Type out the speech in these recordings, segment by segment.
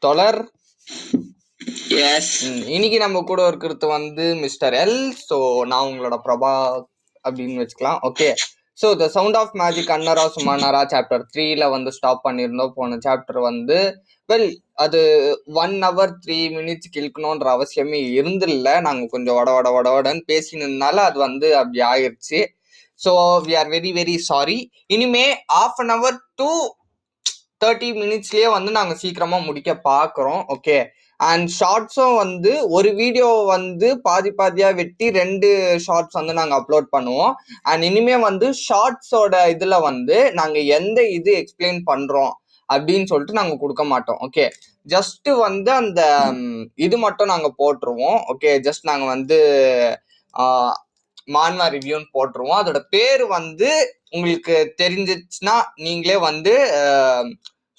தொடர் எஸ் இன்னைக்கு நம்ம கூட இருக்கிறது வந்து மிஸ்டர் எல். ஸோ நான் உங்களோட பிரபா அப்படின்னு வச்சுக்கலாம். Okay, so the sound of magic Annarasumanara chapter 3ல வந்து ஸ்டாப் பண்ணியிருந்தோம். போன சாப்டர் வந்து வெல் அது 1 hour 3 minutes கிழக்கணுன்ற அவசியமே இருந்தில்ல. நாங்கள் கொஞ்சம் வடன்னு பேசினதுனால அது வந்து அப்படி ஆயிடுச்சு. So we are very very sorry. இனிமே 1/2 hour to 30 minutesலயே வந்து நாங்கள் சீக்கிரமா முடிக்க பார்க்குறோம். ஓகே, அண்ட் ஷார்ட்ஸும் வந்து ஒரு வீடியோ வந்து பாதியா வெட்டி 2 ஷார்ட்ஸ் வந்து நாங்கள் அப்லோட் பண்ணுவோம். அண்ட் இனிமே வந்து ஷார்ட்ஸோட இதில் வந்து நாங்கள் எந்த இது எக்ஸ்பிளைன் பண்ணுறோம் அப்படின்னு சொல்லிட்டு நாங்கள் கொடுக்க மாட்டோம். ஓகே, ஜஸ்ட் வந்து அந்த இது மட்டும் நாங்கள் போட்டுருவோம். ஓகே, ஜஸ்ட் நாங்கள் வந்து மான்வா ரிவ்யூன்னு போட்டுருவோம். அதோட பேர் வந்து உங்களுக்கு தெரிஞ்சிச்சுன்னா நீங்களே வந்து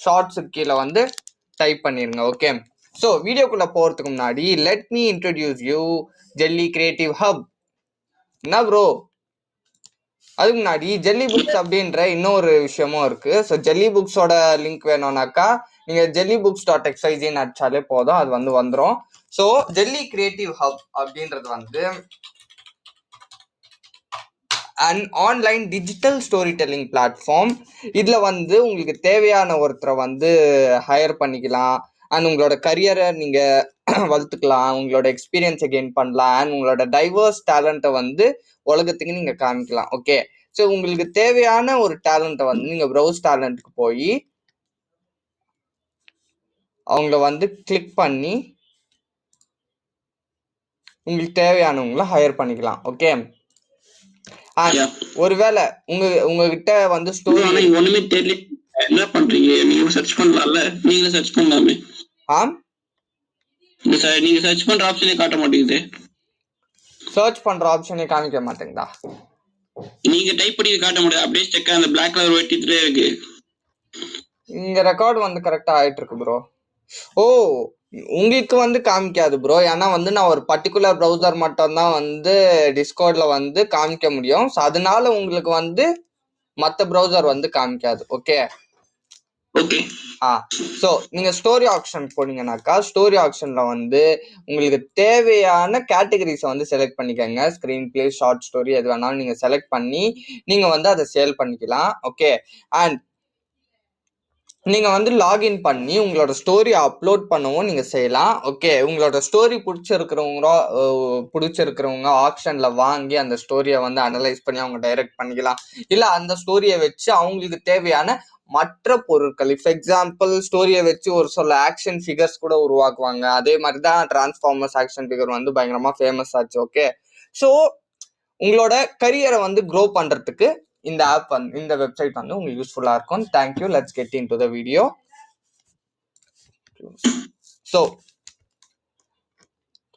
ஷார்ட்ஸு கீழே வந்து டைப் பண்ணிருங்க. ஓகே, ஸோ வீடியோக்குள்ள போறதுக்கு முன்னாடி let me introduce you jelly creative hub. என்ன ப்ரோ, அதுக்கு முன்னாடி ஜெல்லி புக்ஸ் அப்படின்ற இன்னொரு விஷயமும் இருக்கு. ஸோ ஜெல்லி புக்ஸோட லிங்க் வேணும்னாக்கா நீங்க jellyBooks.xyzன்னு அடிச்சாலே போதும், அது வந்து வந்துடும். ஸோ ஜெல்லி கிரியேட்டிவ் ஹப் அப்படின்றது வந்து and online digital story telling platform. இதில் வந்து உங்களுக்கு தேவையான ஒருத்தரை வந்து ஹையர் பண்ணிக்கலாம். அண்ட் உங்களோட கரியரை நீங்கள் வளர்த்துக்கலாம், உங்களோட எக்ஸ்பீரியன்ஸை கெயின் பண்ணலாம், அண்ட் உங்களோட டைவர்ஸ் டேலண்ட்டை வந்து உலகத்துக்கு நீங்கள் காமிக்கலாம். ஓகே, ஸோ உங்களுக்கு தேவையான ஒரு டேலண்ட்டை வந்து நீங்கள் ப்ரௌஸ் டேலண்ட்டுக்கு போய் அவங்கள வந்து கிளிக் பண்ணி உங்களுக்கு தேவையானவங்கள ஹையர் பண்ணிக்கலாம். ஓகே, ஒருவேளை உங்ககிட்ட வந்து ஸ்டோரி ஒண்ணுமே தெரியல, என்ன பண்றீங்க? நீங்க சர்ச் பண்ணலாம்ல, நீங்க சர்ச் பண்ணலாமே. நீங்க சர்ச் பண்ற ஆப்ஷனே காட்ட மாட்டேங்குது. சர்ச் பண்ற ஆப்ஷனே காமிக்க மாட்டேங்குதா? நீங்க டைப் பண்ணி காட்ட முடியாது, அப்படியே ஸ்டெக் அந்த Black கலர் ஒட்டிட்டே இருக்கு. இங்க ரெக்கார்ட் வந்து கரெக்டா ஆயிட்டு இருக்கு ப்ரோ. ஓ, உங்களுக்கு வந்து காமிக்காது ப்ரோ, ஏன்னா வந்து நான் ஒரு பர்டிகுலர் ப்ரௌசர் மட்டும் தான் வந்து டிஸ்கார்ட்ல வந்து காமிக்க முடியும். ஸோ அதனால உங்களுக்கு வந்து மற்ற ப்ரௌசர் வந்து காமிக்காது. ஓகே ஓகே, ஸோ நீங்க ஸ்டோரி ஆப்ஷன் போனீங்கன்னாக்கா ஸ்டோரி ஆப்ஷன்ல வந்து உங்களுக்கு தேவையான கேட்டகரிஸை வந்து செலக்ட் பண்ணிக்கோங்க. ஸ்கிரீன் பிளே, ஷார்ட் ஸ்டோரி, எது வேணாலும் நீங்க செலக்ட் பண்ணி நீங்க வந்து அதை சேல் பண்ணிக்கலாம். ஓகே, அண்ட் நீங்க வந்து லாகின் பண்ணி உங்களோட ஸ்டோரி அப்லோட் பண்ணவும் நீங்க செய்யலாம். ஓகே, உங்களோட ஸ்டோரி பிடிச்சிருக்கிறவங்க ஆக்ஷன்ல வாங்கி அந்த ஸ்டோரியை வந்து அனலைஸ் பண்ணி அவங்க டைரக்ட் பண்ணிக்கலாம். இல்ல அந்த ஸ்டோரியை வச்சு அவங்களுக்கு தேவையான மற்ற பொருட்கள், இஃப் எக்ஸாம்பிள் ஸ்டோரியை வச்சு ஒரு சில ஆக்ஷன் ஃபிகர்ஸ் கூட உருவாக்குவாங்க. அதே மாதிரி தான் டிரான்ஸ்ஃபார்மர்ஸ் ஆக்ஷன் ஃபிகர் வந்து பயங்கரமா ஃபேமஸ் ஆச்சு. ஓகே, ஸோ உங்களோட கரியரை வந்து க்ரோ பண்றதுக்கு இந்த ஆப் வந்து இந்த வெப்சைட் வந்து உங்களுக்கு யூஸ்ஃபுல்லா இருக்கும். Thank you. Let's get in to the video. So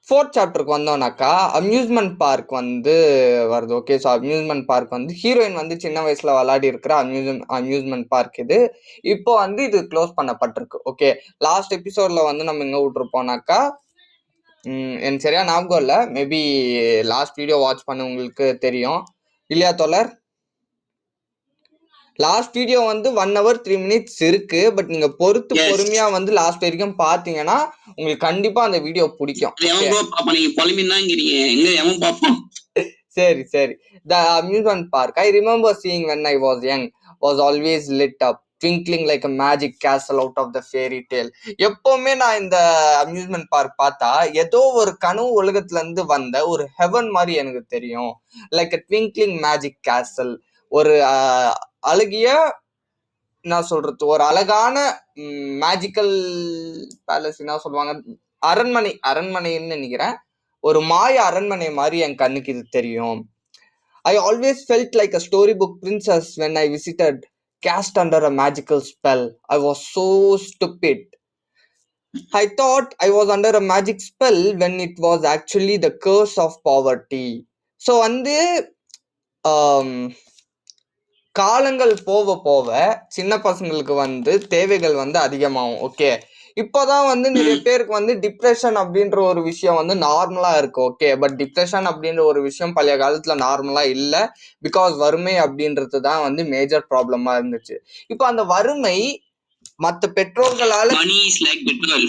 4th சாப்டருக்கு வந்தோம்னாக்கா அம்யூஸ்மெண்ட் பார்க் வந்து வருது. ஓகே, ஸோ அம்யூஸ்மெண்ட் பார்க் வந்து ஹீரோயின் வந்து சின்ன வயசுல விளையாடி இருக்கிற அம்யூஸ்மெண்ட் பார்க் இது. இப்போ வந்து இது க்ளோஸ் பண்ணப்பட்டிருக்கு. ஓகே, லாஸ்ட் எபிசோட்ல வந்து நம்ம எங்க விட்டுருப்போம்னாக்கா எனக்கு சரியா ஞாபகம் இல்லை, மேபி லாஸ்ட் வீடியோ வாட்ச் பண்ண உங்களுக்கு தெரியும் இல்லையா தோழர்? லாஸ்ட் வீடியோ வந்து 1 hour 3 minutes இருக்கு. பட் நீங்க பொறுமையா வந்து லாஸ்ட் வரைக்கும் பாத்தீங்கன்னா உங்களுக்கு கண்டிப்பா அந்த வீடியோ பிடிக்கும். சரி சரி. The amusement park I remember seeing when I was young was always lit up, twinkling like a magic castle out of the fairy tale. எப்பவுமே நான் இந்த அம்யூஸ்மெண்ட் பார்க் பார்த்தா ஏதோ ஒரு கனவு உலகத்துல இருந்து வந்த ஒரு ஹெவன் மாதிரி எனக்கு தெரியும். Like a twinkling magic castle, ஒரு அழகிய என்ன சொல்றது, ஒரு அழகான மேஜிக்கல் பேலஸ் என்ன சொல்லுவாங்க, அரண்மனைன்னு நினைக்கிறேன். ஒரு மாய அரண்மனை மாதிரி என் கண்ணுக்கு இது தெரியும். I always felt like a storybook princess when I visited, cast under a magical spell. I was so stupid. I thought I was under a magic spell when it was actually the curse of poverty. So வந்து காலங்கள் போக போக சின்ன பசங்களுக்கு வந்து தேவைகள் வந்து அதிகமாகும். ஓகே, இப்போதான் வந்து நிறைய பேருக்கு வந்து டிப்ரெஷன் அப்படின்ற ஒரு விஷயம் வந்து நார்மலா இருக்கு. ஓகே, பட் டிப்ரெஷன் அப்படின்ற ஒரு விஷயம் பழைய காலத்துல நார்மலா இல்லை. பிகாஸ் வறுமை அப்படின்றது தான் வந்து மேஜர் ப்ராப்ளமா இருந்துச்சு. இப்போ அந்த வறுமை மத்த பெற்றோர்களால Money is like petrol.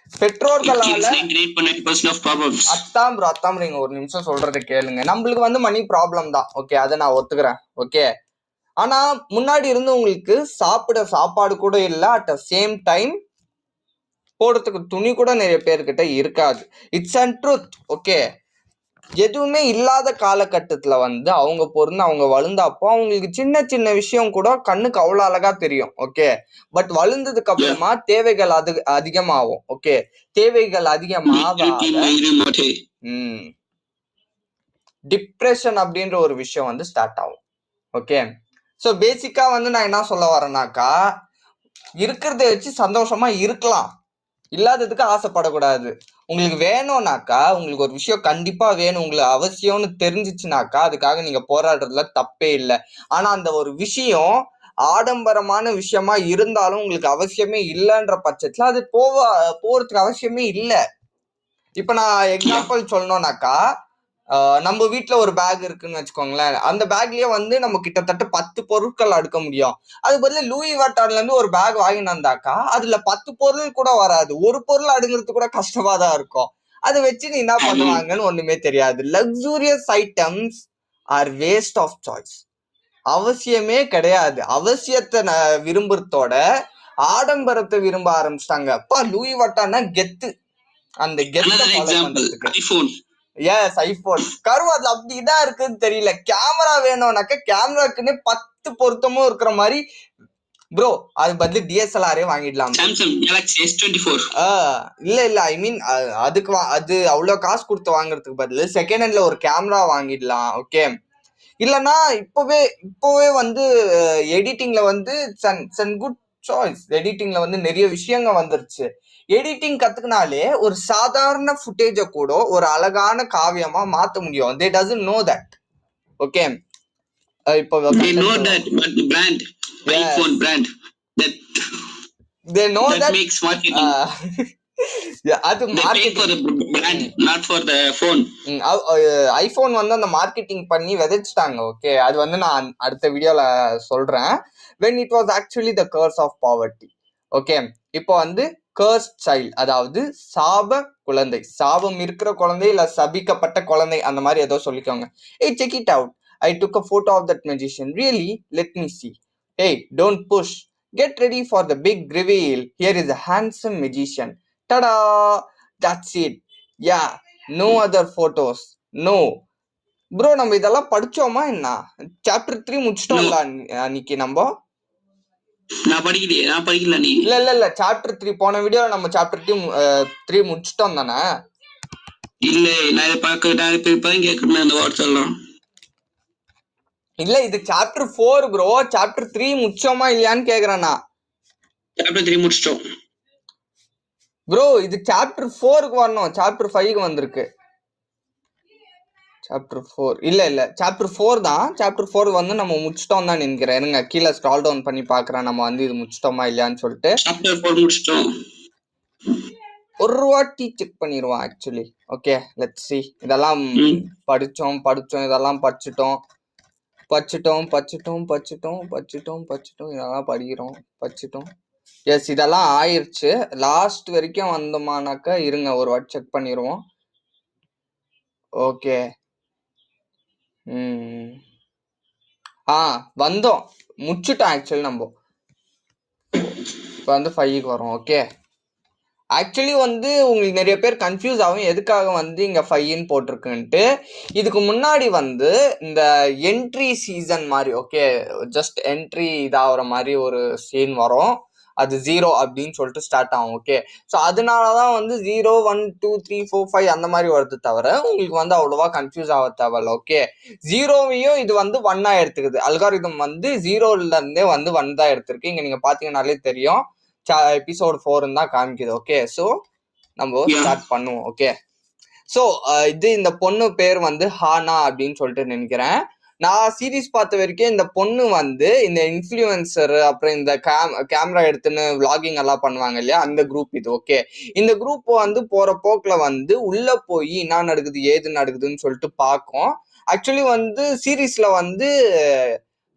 It பெற்றோர்களால kills 98.9% of problems. அத்தான் ப்ரோ நீங்க ஒரு நிமிஷம் சொல்றதை கேளுங்க. நம்மளுக்கு வந்து மணி ப்ராப்ளம் தான், ஓகே, அதை நான் ஒத்துக்கிறேன், ஓகே. ஆனா முன்னாடி இருந்து உங்களுக்கு சாப்பிட சாப்பாடு கூட இல்லை, அட் த சேம் டைம் போடுறதுக்கு துணி கூட நிறைய பேர்கிட்ட இருக்காது. It's and truth, okay. எதுவுமே இல்லாத காலகட்டத்துல வந்து அவங்க பொருந்து அவங்க வளர்ந்தப்போ அவங்களுக்கு சின்ன சின்ன விஷயம் கூட கண்ணுக்கு அவ்வளவு அழகா தெரியும், ஓகே. பட் வளர்ந்ததுக்கு அப்புறமா தேவைகள் அதிகமாகும், ஓகே. தேவைகள் அதிகமாக டிப்ரெஷன் அப்படின்ற ஒரு விஷயம் வந்து ஸ்டார்ட் ஆகும், ஓகே. ஸோ பேசிக்கா வந்து நான் என்ன சொல்ல வரேன்னாக்கா, இருக்கிறத வச்சு சந்தோஷமா இருக்கலாம், இல்லாததுக்கு ஆசைப்படக்கூடாது. உங்களுக்கு வேணும்னாக்கா, உங்களுக்கு ஒரு விஷயம் கண்டிப்பா வேணும், உங்களுக்கு அவசியம்னு தெரிஞ்சிச்சுனாக்கா அதுக்காக நீங்க போராடுறதுல தப்பே இல்லை. ஆனா அந்த ஒரு விஷயம் ஆடம்பரமான விஷயமா இருந்தாலும் உங்களுக்கு அவசியமே இல்லைன்ற பட்சத்துல அது போறதுக்கு அவசியமே இல்லை. இப்ப நான் எக்ஸாம்பிள் சொல்லணும்னாக்கா, நம்ம வீட்டுல ஒரு பேக் இருக்குன்னு வச்சுக்கோங்களேன். அந்த பேக்லயே வந்து நம்ம கிட்டத்தட்ட 10 பொருட்கள் அடுக்க முடியும். அது பதிலா லூயி வாட்டான்ல இருந்து ஒரு பேக் வாங்கிட்டு வந்தாக்கா அதுல 10 பொருள் கூட வராது, ஒரு பொருள் அடுங்கிறது கூட கஷ்டமா தான் இருக்கும். அதை வச்சு நீ என்ன பண்ணுவாங்கன்னு ஒண்ணுமே தெரியாது. Luxurious items are waste of choice. அவசியமே கிடையாது. அவசியத்தை விரும்புறதோட ஆடம்பரத்தை விரும்ப ஆரம்பிச்சிட்டாங்க. அப்பா லூயி வாட்டான்னா கெத்து, அந்த கெத்தை ஃபாலோ பண்றதுக்கு. எஸ், ஐபோன் கரு அதுல அப்படிதான் இருக்குன்னு தெரியல. கேமரா வேணும்னாக்க கேமராக்குன்னு 10 பொருத்தமும் இருக்கிற மாதிரி ப்ரோ, அது பதில் டிஎஸ்எல்ஆரே வாங்கிடலாம். இல்ல ஐ மீன் அதுக்கு அது அவ்வளவு காசு கொடுத்து வாங்குறதுக்கு பதில் செகண்ட் ஹேண்ட்ல ஒரு கேமரா வாங்கிடலாம், ஓகே. இல்லைன்னா இப்பவே வந்து எடிட்டிங்ல வந்து குட் சாய்ஸ். எடிட்டிங்ல வந்து நிறைய விஷயங்கள் வந்துருச்சு. எடிட்டிங் கத்துக்கினாலே ஒரு சாதாரண ஃபுட்டேஜை கூட ஒரு அழகான காவியமா மாத்த முடியும். they doesn't know that, okay. இப்போ they know that, but the brand, iPhone brand, they know that makes marketing. அது marketing for the brand, not for the phone. IPhone வந்து அந்த மார்க்கெட்டிங் பண்ணி விதைச்சிட்டாங்க, ஓகே. அது வந்து நான் அடுத்த வீடியோல சொல்றேன். when it was actually the curse of poverty, okay. இப்போ வந்து cursed child, அதாவது சாப குழந்தை, சாபம் இருக்கிற குழந்தை இல்ல சபிக்கப்பட்ட குழந்தை, அந்த மாதிரி ஏதோ சொல்லிக்கோங்க. hey, check it out, I took a photo of that magician, really, let me see. hey, don't push, get ready for the big reveal, here is a handsome magician, tada, that's it, yeah, no other photos, no. Bro நம்ம இதெல்லாம் படிச்சோமா என்ன? Chapter 3 முடிச்சிட்டோம்ல அன்னைக்கு நம்ம. நான் படிக்கல நீ. இல்ல chapter 3 போன வீடியோல நம்ம சாப்டர் 3 முடிச்சிட்டோம் தானே? இல்ல நான் இப்பதான் கேட்கணும் அந்த வார்த்தை எல்லாம். இல்ல இது சாப்டர் 4 ப்ரோ. சாப்டர் 3 முடிச்சோமா இல்லையான்னு கேக்குறேன் நான். சாப்டர் 3 முடிச்சிட்டோம் ப்ரோ. இது சாப்டர் 4க்கு வரணும், சாப்டர் 5க்கு வந்திருக்கு. சாப்டர் 4 இல்ல சாப்டர் 4 தான். சாப்டர் 4 வந்து நம்ம முடிச்சிட்டோம் தான் நினைக்கிறேன். இருங்க கீழே ஸ்க்ரால் டவுன் பண்ணி பாக்குறேன் நம்ம வந்து இது முடிச்சிட்டோமா இல்லையான்னு சொல்லிட்டு. சாப்டர் 4 முடிச்சிட்டோம். ஒரு வாட்டி செக் பண்ணிடுவோம் ஆக்சுவலி, ஓகே. Let's see. இதெல்லாம் படிச்சோம் இதெல்லாம் படிச்சிட்டோம் இதெல்லாம் படிச்சிட்டோம். எஸ், இதெல்லாம் ஆயிடுச்சு. லாஸ்ட் வரைக்கும் வந்தோமானாக்கா இருங்க ஒரு வாட்டி செக் பண்ணிடுவோம், ஓகே. வந்தோம், முடிச்சுட்டோம் ஆக்சுவலி. நம்ம இப்போ வந்து 5க்கு வரோம், ஓகே. ஆக்சுவலி வந்து உங்களுக்கு நிறைய பேர் கன்ஃபியூஸ் ஆகும் எதுக்காக வந்து இங்க 5ன்னு போட்டிருக்குன்ட்டு. இதுக்கு முன்னாடி வந்து இந்த என்ட்ரி சீசன் மாதிரி, ஓகே, ஜஸ்ட் என்ட்ரி இதாகிற மாதிரி ஒரு சீன் வரும். அது 0 அப்படின்னு சொல்லிட்டு ஸ்டார்ட் ஆகும், ஓகே. ஸோ அதனாலதான் வந்து 0 1 2 3 4 5 அந்த மாதிரி வருது தவிர உங்களுக்கு வந்து அவ்வளவா கன்ஃபியூஸ் ஆக தேவையில்ல, ஓகே. 0வையும் இது வந்து 1ஆ எடுத்துக்குது. அல்காரிதம் வந்து 0ல இருந்தே வந்து 1 தான் எடுத்திருக்கு. இங்க நீங்க பாத்தீங்கன்னாலே தெரியும், எபிசோட் 4 தான் காமிக்குது, ஓகே. ஸோ நம்ம ஸ்டார்ட் பண்ணுவோம், ஓகே. ஸோ இது இந்த பொண்ணு பேர் வந்து ஹானா அப்படின்னு சொல்லிட்டு நினைக்கிறேன். நான் சீரீஸ் பார்த்த வரைக்கும் இந்த பொண்ணு வந்து இந்த இன்ஃப்ளூயன்சர் அப்புறம் இந்த கேமரா எடுத்துன்னு விளாகிங் எல்லாம் பண்ணுவாங்க இல்லையா, அந்த குரூப் இது, ஓகே. இந்த குரூப் வந்து போற போக்குல வந்து உள்ள போய் என்ன நடக்குது ஏது நடக்குதுன்னு சொல்லிட்டு பார்க்கும். ஆக்சுவலி வந்து சீரீஸ்ல வந்து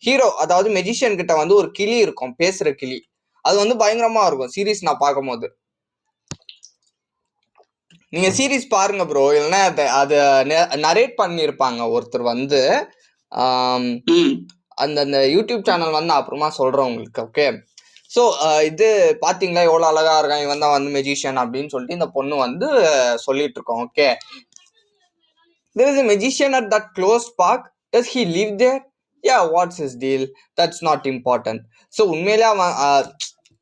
ஹீரோ, அதாவது மெஜிஷியன் கிட்ட வந்து ஒரு கிளி இருக்கும், பேசுற கிளி. அது வந்து பயங்கரமா இருக்கும் சீரீஸ் நான் பார்க்கும்போது. நீங்க சீரீஸ் பாருங்க ப்ரோ, இல்லைன்னா அது நரேட் பண்ணியிருப்பாங்க ஒருத்தர் வந்து. அந்த யூடியூப் சேனல் வந்து நான் அப்புறமா சொல்றேன் உங்களுக்கு. ஓகே, ஸோ இது பாத்தீங்களா எவ்வளோ அழகா இருக்கான், இவன் தான் வந்து மெஜிஷியன் அப்படின்னு சொல்லிட்டு இந்த பொண்ணு வந்து சொல்லிட்டு இருக்கோம். Okay, there is a magician at that closed park. Does he live there? Yeah, what's his deal? That's not important. So உண்மையிலே அவன்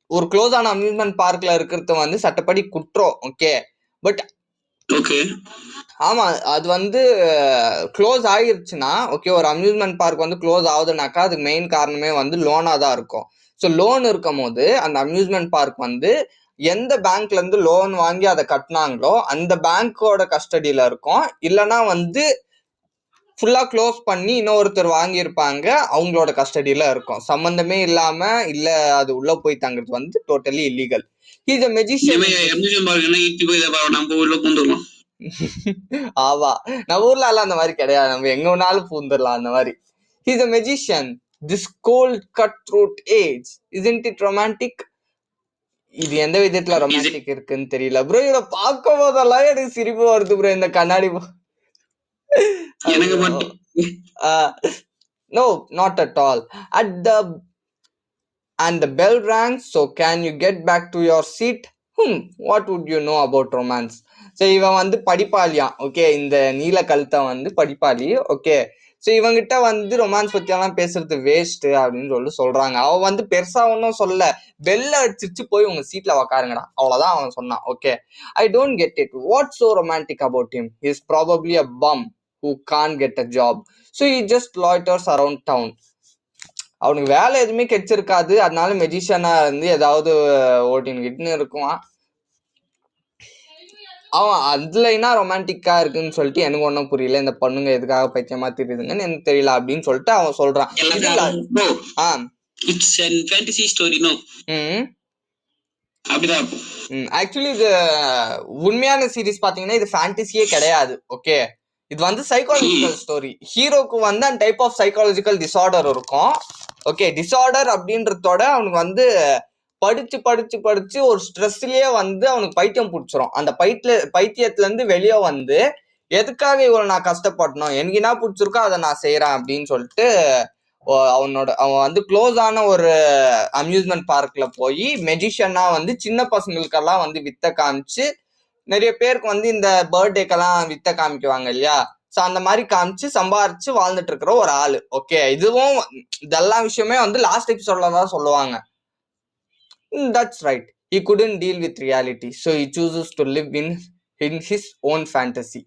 ஒரு க்ளோஸ் ஆன அம்யூஸ்மெண்ட் பார்க்ல இருக்கிறது வந்து சட்டப்படி குற்றம். ஓகே, பட் ஓகே ஆமா, அது வந்து க்ளோஸ் ஆயிருச்சுன்னா, ஓகே, ஒரு அம்யூஸ்மெண்ட் பார்க் வந்து க்ளோஸ் ஆகுதுனாக்கா அதுக்கு மெயின் காரணமே வந்து லோனா தான் இருக்கும். ஸோ லோன் இருக்கும் போது அந்த அம்யூஸ்மெண்ட் பார்க் வந்து எந்த பேங்க்ல இருந்து லோன் வாங்கி அதை கட்டினாங்களோ அந்த பேங்கோட கஸ்டடியில இருக்கும். இல்லைன்னா வந்து ஃபுல்லா க்ளோஸ் பண்ணி இன்னொருத்தர் வாங்கியிருப்பாங்க, அவங்களோட கஸ்டடியில இருக்கும். சம்பந்தமே இல்லாம இல்ல அது உள்ள போய் தங்குறது வந்து totally illegal. He is a magician. நம்ம ஊர்ல பூந்துடலாம். ஆவா, நம்ம ஊர்ல எல்லாம் அந்த மாதிரி கிடையாது, நம்ம எங்க வேணாலும் பூந்துடலாம் அந்த மாதிரி. He is a magician. This cold cutthroat age, isn't it romantic? இது எந்த விதத்துல ரொமான்டிக் இருக்குன்னு தெரியல ப்ரோ. இத பார்க்கும் போதெல்லாம் எனக்கு சிரிப்பு வருது ப்ரோ. இந்த கண்ணாடி no, not at all. And the bell rang, so can you get back to your seat? What would you know about romance? So இவன் வந்து படிப்பாளியான். ஓகே, இந்த நீல கழுத்தை வந்து படிப்பாளி. ஓகே, ஸோ இவங்கிட்ட வந்து ரொமான்ஸ் பத்தியெல்லாம் பேசுறது வேஸ்ட் அப்படின்னு சொல்லி சொல்றாங்க. அவன் வந்து பெருசா ஒன்றும் சொல்ல, பெல்ல அடிச்சிச்சு போய் உங்க சீட்ல உக்காருங்கடா, அவ்வளவுதான் அவன் சொன்னான். Okay, I don't get it. What's so romantic about him? He is probably a bum who can't get a job, so he just loiters around town. அவனுக்கு வேலை எதுவுமே கிடைச்சிருக்காது, அதனால மெஜிஷியனா இருந்து ஏதாவது ஓட்டின்னு இருக்குவான். அவன் அதுலனா ரொமான்டிக்கா இருக்குன்னு சொல்லிட்டு எனக்கு ஒன்றும் புரியல, இந்த பொண்ணுங்க எதுக்காக பைத்தியமா தெரியுதுங்கன்னு எனக்கு தெரியல அப்படின்னு சொல்லிட்டு அவன் சொல்றான். ஆக்சுவலி இது உண்மையான சீரீஸ் பாத்தீங்கன்னா இது ஃபேண்டசியே கிடையாது. ஓகே, இது வந்து சைக்காலஜிக்கல் ஸ்டோரி. ஹீரோக்கு வந்து அந்த டைப் ஆஃப் சைக்காலஜிக்கல் டிசார்டர் இருக்கும். ஓகே, டிசார்டர் அப்படின்றதோட அவனுக்கு வந்து படிச்சு படிச்சு படிச்சு ஒரு ஸ்ட்ரெஸ்லயே வந்து அவனுக்கு பைத்தியம் பிடிச்சிரும். அந்த பைத்தியத்துல இருந்து வெளியே வந்து எதுக்காக இவ்வளவு நான் கஷ்டப்படணும், எனக்கு என்ன பிடிச்சிருக்கோ அதை நான் செய்யறேன் அப்படின்னு சொல்லிட்டு அவன் வந்து க்ளோஸ் ஆன ஒரு அம்யூஸ்மெண்ட் பார்க்ல போய் மெஜிஷியனா வந்து சின்ன பசங்களுக்கெல்லாம் வந்து வித்த காமிச்சு, நிறைய பேருக்கு வந்து இந்த பர்த்டேக்கெல்லாம் வித்த காமிக்குவாங்க இல்லையா, ஸோ அந்த மாதிரி காமிச்சு சம்பாரிச்சு வாழ்ந்துட்டு இருக்கிற ஒரு ஆளு. ஓகே, இதுவும் இதெல்லாம் விஷயமே வந்து லாஸ்ட் எபிசோட்ல தான் சொல்லுவாங்க. That's right. He couldn't deal with reality, so he chooses to live in his own fantasy.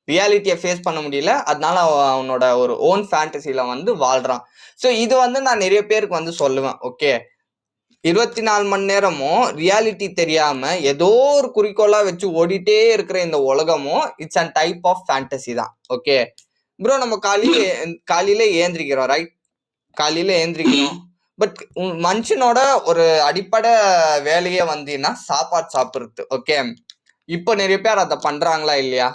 ரியாலிட்டியை ஃபேஸ் பண்ண முடியல, அதனால அவனோட ஒரு ஓன் ஃபேண்டசியில வந்து வாழ்றான். ஸோ இது வந்து நான் நிறைய பேருக்கு வந்து சொல்லுவேன். ஓகே, 24 மணி நேரமும் ரியாலிட்டி தெரியாம ஏதோ ஒரு குறிக்கோளா வச்சு ஓடிட்டே இருக்கிற இந்த உலகமும் it's and type of fantasy தான். ஓகே ப்ரோ, நம்ம காலையில ஏந்திரிக்கிறோம், ரைட்? காலையில ஏந்திரிக்கிறோம், பட் மனுஷனோட ஒரு அடிப்படை வேலையே வந்தீங்கன்னா சாப்பாடு சாப்பிடுறது. ஓகே, இப்போ நிறைய பேர் அதை பண்றாங்களா இல்லையா?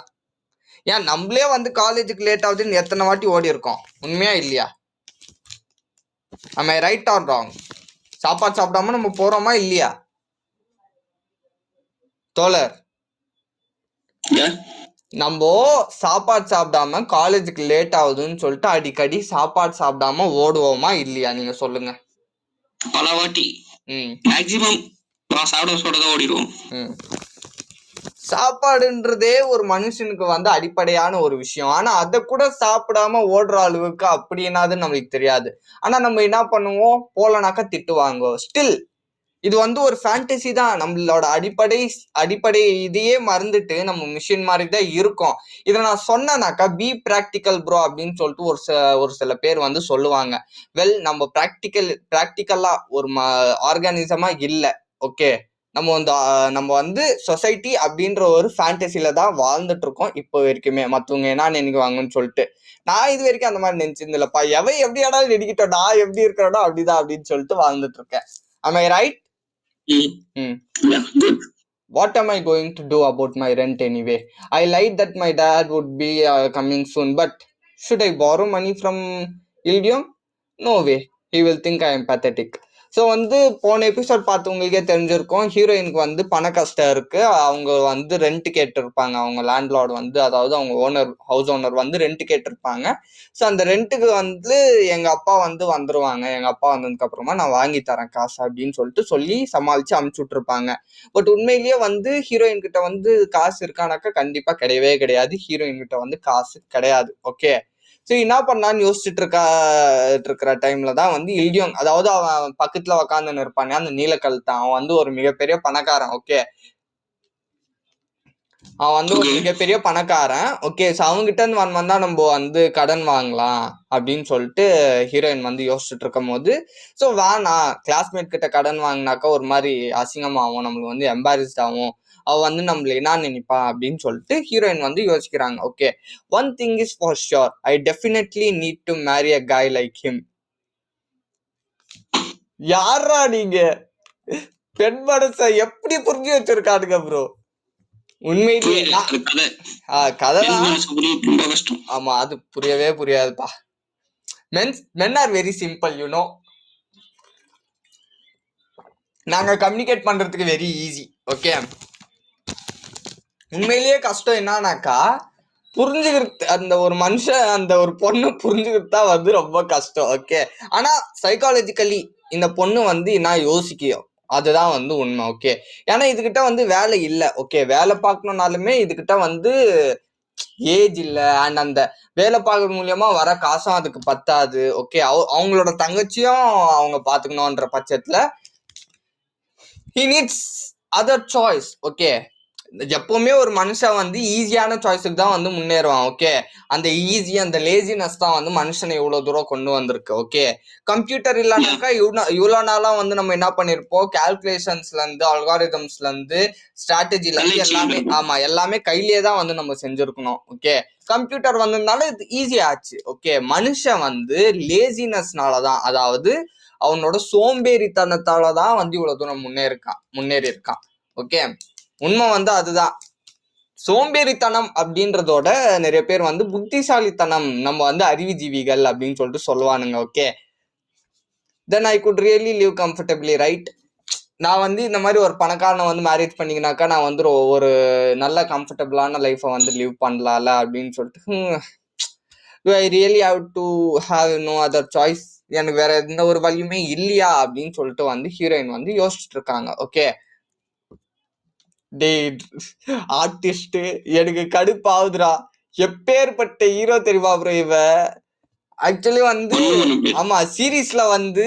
ஏன் நம்மளே வந்து காலேஜுக்கு லேட் ஆகுதுன்னு எத்தனை வாட்டி ஓடி இருக்கோம், உண்மையா இல்லையா? am I right or wrong? சாப்பாடு சாப்பிடாம நம்ம போறோமா இல்லையா தோழர்? நம்ம சாப்பாடு சாப்பிடாம காலேஜுக்கு லேட் ஆகுதுன்னு சொல்லிட்டு அடிக்கடி சாப்பாடு சாப்பிடாம ஓடுவோமா இல்லையா, நீங்க சொல்லுங்க. பல வாட்டி மேக்ஸிமம் ஓடிடுவோம். சாப்பாடுன்றதே ஒரு மனுஷனுக்கு வந்து அடிப்படையான ஒரு விஷயம். ஆனா அதை கூட சாப்பிடாம ஓடுற அளவுக்கு அப்படி என்னது நம்மளுக்கு தெரியாது. ஆனா நம்ம என்ன பண்ணுவோம், போலனாக்கா திட்டுவாங்க. ஸ்டில் இது வந்து ஒரு ஃபேண்டசி தான். நம்மளோட அடிப்படை இதையே மறந்துட்டு நம்ம மிஷின் மாதிரி தான் இருக்கோம். இதை நான் சொன்னேனாக்கா பி பிராக்டிக்கல் ப்ரோ அப்படின்னு சொல்லிட்டு ஒரு சில பேர் வந்து சொல்லுவாங்க. வெல், நம்ம பிராக்டிக்கலா ஒரு ஆர்கானிசமா இல்லை. ஓகே, நம்ம வந்து சொசைட்டி அப்படின்ற ஒரு ஃபேண்டசில தான் வாழ்ந்துட்டு இருக்கோம் இப்போ வரைக்குமே. மற்றவங்க என்ன நினைக்குவாங்கன்னு சொல்லிட்டு நான் இது வரைக்கும் அந்த மாதிரி நினைச்சிருந்தில்லப்பா. எப்படி ஆனாலும் நெடிக்கிட்டோம், நான் எப்படி இருக்கிறோடா அப்படிதான் அப்படின்னு சொல்லிட்டு வாழ்ந்துட்டு இருக்கேன். am I right? Yeah, good. What am I going to do about my rent anyway? I lied that my dad would be coming soon, but should I borrow money from Ildium? No way, he will think I am pathetic. So வந்து போன episode பார்த்தவங்களுக்கே தெரிஞ்சிருக்கும், ஹீரோயினுக்கு வந்து பண கஷ்டம் இருக்கு. அவங்க வந்து ரெண்ட் கேட்டிருப்பாங்க. அவங்க லேண்ட்லார்ட் வந்து, அதாவது அவங்க ஹவுஸ் ஓனர் வந்து ரெண்ட் கேட்டிருப்பாங்க. ஸோ அந்த ரெண்ட்டுக்கு வந்து எங்க அப்பா வந்து வந்துருவாங்க. எங்க அப்பா வந்ததுக்கு அப்புறமா நான் வாங்கி தரேன் காசு அப்படின்னு சொல்லிட்டு சொல்லி சமாளிச்சு அமுச்சு விட்டுருப்பாங்க. பட் உண்மையிலேயே வந்து ஹீரோயின் கிட்ட வந்து காசு இருக்கானாக்கா கண்டிப்பா கிடையவே கிடையாது. ஹீரோயின் கிட்ட வந்து காசு கிடையாது. ஓகே. ஸோ என்ன பண்ணான்னு யோசிச்சுட்டு இருக்கிற டைம்ல தான் வந்து இல்டியோங், அதாவது அவன் பக்கத்துல உக்காந்துன்னு இருப்பானே அந்த நீலக்கழுத்தான், அவன் வந்து ஒரு மிகப்பெரிய பணக்காரன். ஓகே. அவன் வந்து ஒரு மிகப்பெரிய பணக்காரன். ஓகே. ஸோ அவங்ககிட்ட இருந்து வந்தா நம்ம வந்து கடன் வாங்கலாம் அப்படின்னு சொல்லிட்டு ஹீரோயின் வந்து யோசிச்சுட்டு இருக்கும் போது, ஸோ வேணாம், கிளாஸ்மேட் கிட்ட கடன் வாங்கினாக்கா ஒரு மாதிரி அசிங்கமாகும், நம்மளுக்கு வந்து எம்பாரஸ்ட் ஆகும், அவ வந்து நம்மள என்ன நினைப்பா அப்படின்னு சொல்லிட்டு ஹீரோயின் வந்து யோசிக்கிறாங்க. Okay. One thing is for sure, I definitely need to marry a guy like him. யாரா நீங்க? பெண் மனசை எப்படி புரிஞ்சு வச்சிருக்கானுங்க ப்ரோ. உண்மையிலேயே கதைதான். ஆமா, அது புரியவே புரியாதுப்பா. men are very simple, you know. நாங்க கம்யூனிகேட் பண்றதுக்கு வெரி ஈஸி. ஓகே. உண்மையிலேயே கஷ்டம் என்னன்னாக்கா, புரிஞ்சுக்கிறது, அந்த ஒரு மனுஷன் அந்த ஒரு பொண்ணு புரிஞ்சுக்கிறது தான் வந்து ரொம்ப கஷ்டம். ஓகே. ஆனா சைக்காலஜிக்கலி இந்த பொண்ணு வந்து என்ன யோசிக்கும், அதுதான் வந்து உண்மை. ஓகே. ஏன்னா இதுகிட்ட வந்து வேலை இல்லை. ஓகே. வேலை பார்க்கணும்னாலுமே இதுகிட்ட வந்து ஏஜ் இல்ல, அண்ட் அந்த வேலை பார்க்கறது மூலியமா வர காசும் அதுக்கு பத்தாது. ஓகே. அவங்களோட தங்கச்சியும் அவங்க பாத்துக்கணும்ன்ற பட்சத்துல he needs other choice. Okay. எப்பவுமே ஒரு மனுஷன் வந்து ஈஸியான சாய்ஸுக்கு தான் வந்து முன்னேறுவான். ஓகே. அந்த ஈஸி, அந்த லேசினஸ் தான் வந்து மனுஷனை இவ்வளவு தூரம் கொண்டு வந்திருக்கு. ஓகே. கம்ப்யூட்டர் இல்லாட்டாக்கா இவ்வளவு நாளா வந்து நம்ம என்ன பண்ணிருப்போம், கால்குலேஷன்ஸ்ல இருந்து அல்காரிதம்ஸ்ல இருந்து ஸ்ட்ராட்டஜில இருந்து எல்லாமே, ஆமா, எல்லாமே கையிலேயே தான் வந்து நம்ம செஞ்சிருக்கணும். ஓகே. கம்ப்யூட்டர் வந்ததுனால இது ஈஸி ஆச்சு. ஓகே. மனுஷன் வந்து லேசினஸ்னாலதான், அதாவது அவனோட சோம்பேறித்தனத்தாலதான் வந்து இவ்வளவு தூரம் முன்னேறி இருக்கான். ஓகே. உண்மை வந்து அதுதான். சோம்பேறித்தனம் அப்படின்றதோட நிறைய பேர் வந்து புத்திசாலித்தனம், நம்ம வந்து அறிவுஜீவிகள் அப்படின்னு சொல்லிட்டு சொல்லுவானுங்க. Okay. Then I could really live comfortably, right? நான் வந்து இந்த மாதிரி ஒரு பணக்காரனை வந்து மேரேஜ் பண்ணிக்கினாக்கா நான் வந்து ஒரு நல்ல கம்ஃபர்டபுளான லைஃப்பை வந்து லிவ் பண்ணலாம்ல அப்படின்னு சொல்லிட்டு, I really have to have no other choice, எனக்கு வேற எந்த ஒரு வழியுமே இல்லையா அப்படின்னு சொல்லிட்டு வந்து ஹீரோயின் வந்து யோசிச்சுட்டு இருக்காங்க. ஓகே. டே ஆர்டிஸ்ட், எனக்கு கடுப்பாவுதுரா. எப்பேற்பட்ட ஹீரோ தெரியுமா ப்ரோ இவ? ஆக்சுவலி வந்து ஆமா, சீரீஸ்ல வந்து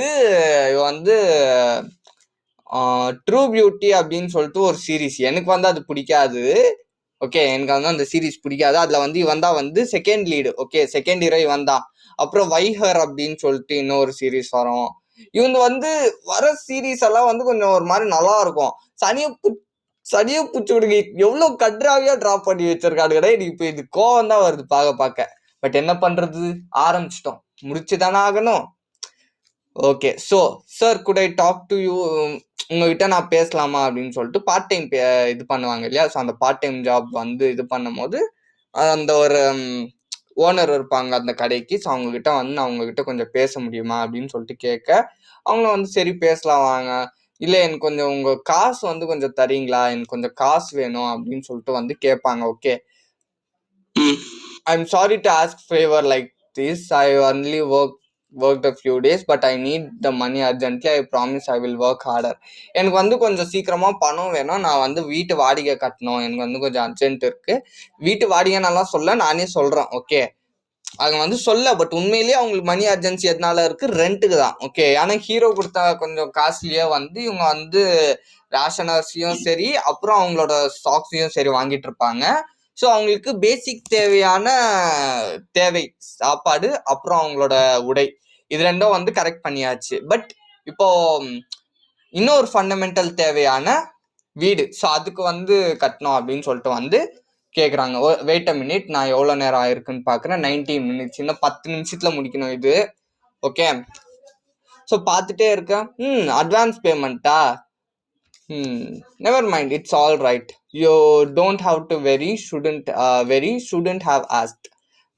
ட்ரூ பியூட்டி அப்படின்னு சொல்லிட்டு ஒரு சீரீஸ், எனக்கு வந்து அது பிடிக்காது. ஓகே. எனக்கு வந்து அந்த சீரீஸ் பிடிக்காது. அதுல வந்து இவன் தான் வந்து second lead. Okay. Second hero இவன் தான். அப்புறம் வைஹர் அப்படின்னு சொல்லிட்டு இன்னொரு சீரீஸ் வரும். இவங்க வந்து வர சீரீஸ் எல்லாம் வந்து கொஞ்சம் ஒரு மாதிரி நல்லா இருக்கும். சனியை பூச்சி விடுங்க, எவ்வளவு கட்ராவியா டிராப் பண்ணி வச்சிருக்கானுங்கடா. எனக்கு இப்ப இது கோவம் தான் வருது பார்க்க. பட் என்ன பண்றது, ஆரம்பிச்சிட்டோம், முடிச்சுதானே ஆகணும். Okay. So sir, could I talk to you, உங்ககிட்ட நான் பேசலாமா அப்படின்னு சொல்லிட்டு பார்ட் டைம் இது பண்ணுவாங்க இல்லையா. ஸோ அந்த பார்ட் டைம் ஜாப் வந்து இது பண்ணும் போது அந்த ஒரு ஓனர் இருப்பாங்க அந்த கடைக்கு. ஸோ அவங்ககிட்ட வந்து நான் உங்ககிட்ட கொஞ்சம் பேச முடியுமா அப்படின்னு சொல்லிட்டு கேட்க, அவங்க வந்து சரி பேசலாம் வாங்க, இல்லை எனக்கு கொஞ்சம் உங்க காசு வந்து கொஞ்சம் தரீங்களா, எனக்கு கொஞ்சம் காசு வேணும் அப்படின்னு சொல்லிட்டு வந்து கேட்பாங்க. Okay. I'm sorry to ask favour like this, I only worked a few days but I need the money urgently, I promise I will work harder. எனக்கு வந்து கொஞ்சம் சீக்கிரமா பணம் வேணும், நான் வந்து வீட்டு வாடகை கட்டணும், எனக்கு வந்து கொஞ்சம் அர்ஜென்ட் இருக்கு. வீட்டு வாடகை நல்லா சொல்ல, நானே சொல்றேன். ஓகே. அவங்க வந்து சொல்ல, பட் உண்மையிலேயே அவங்களுக்கு மணி அர்ஜென்சி எதனால இருக்கு, ரெண்ட்டுக்கு தான். ஓகே. ஆனா ஹீரோ கொடுத்த கொஞ்சம் காஸ்ட்லியே வந்து இவங்க வந்து ரேஷனர்ஸையும் சரி, அப்புறம் அவங்களோட ஸ்டாக்ஸையும் சரி வாங்கிட்டு இருப்பாங்க. ஸோ அவங்களுக்கு பேசிக் தேவையான தேவை சாப்பாடு, அப்புறம் அவங்களோட உடை, இது ரெண்டும் வந்து கரெக்ட் பண்ணியாச்சு. பட் இப்போ இன்னொரு ஃபண்டமெண்டல் தேவையான வீடு, ஸோ அதுக்கு வந்து கட்டணும் அப்படின்னு சொல்லிட்டு வந்து கேட்குறாங்க. வெயிட் அ மினிட், நான் எவ்வளோ நேரம் ஆயிருக்குன்னு பார்க்குறேன். 19 minutes, இன்னும் 10 நிமிஷத்துல முடிக்கணும் இது. ஓகே. ஸோ பார்த்துட்டே இருக்கேன். அட்வான்ஸ் பேமெண்ட்டா? Never mind, it's all right, you don't have to shouldn't have asked.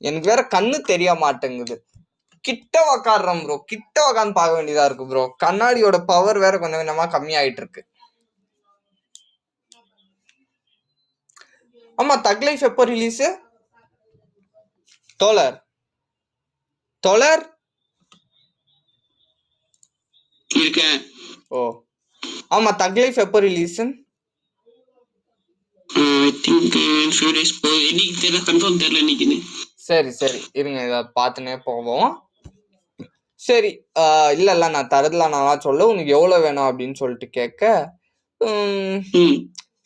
எனக்கு வேற கண்ணு தெரிய மாட்டேங்குது. கிட்ட உக்காடுறேன் ப்ரோ, கிட்ட உக்காந்து பார்க்க வேண்டியதா இருக்கு ப்ரோ. கண்ணாடியோட பவர் வேற கொஞ்சம் கொஞ்சமா கம்மியாயிட்டு இருக்கு. ஆமா, தக் லைஃப் எப்போ ரிலீஸ்? தோழர் தோழர் இருக்கேன். ஓ ஆமா, தக் லைஃப் எப்போ release? I think few days இன்னைக்கு தெரியல, கன்ஃபார்ம் தெரியல இன்னைக்குன்னு. சரி சரி இருங்க, இதை பார்த்துனே போவோம். சரி, இல்ல நான் தரதுல நான் சொல்ல, உனக்கு எவ்வளவு வேணும் அப்படின்னு சொல்லிட்டு கேட்க,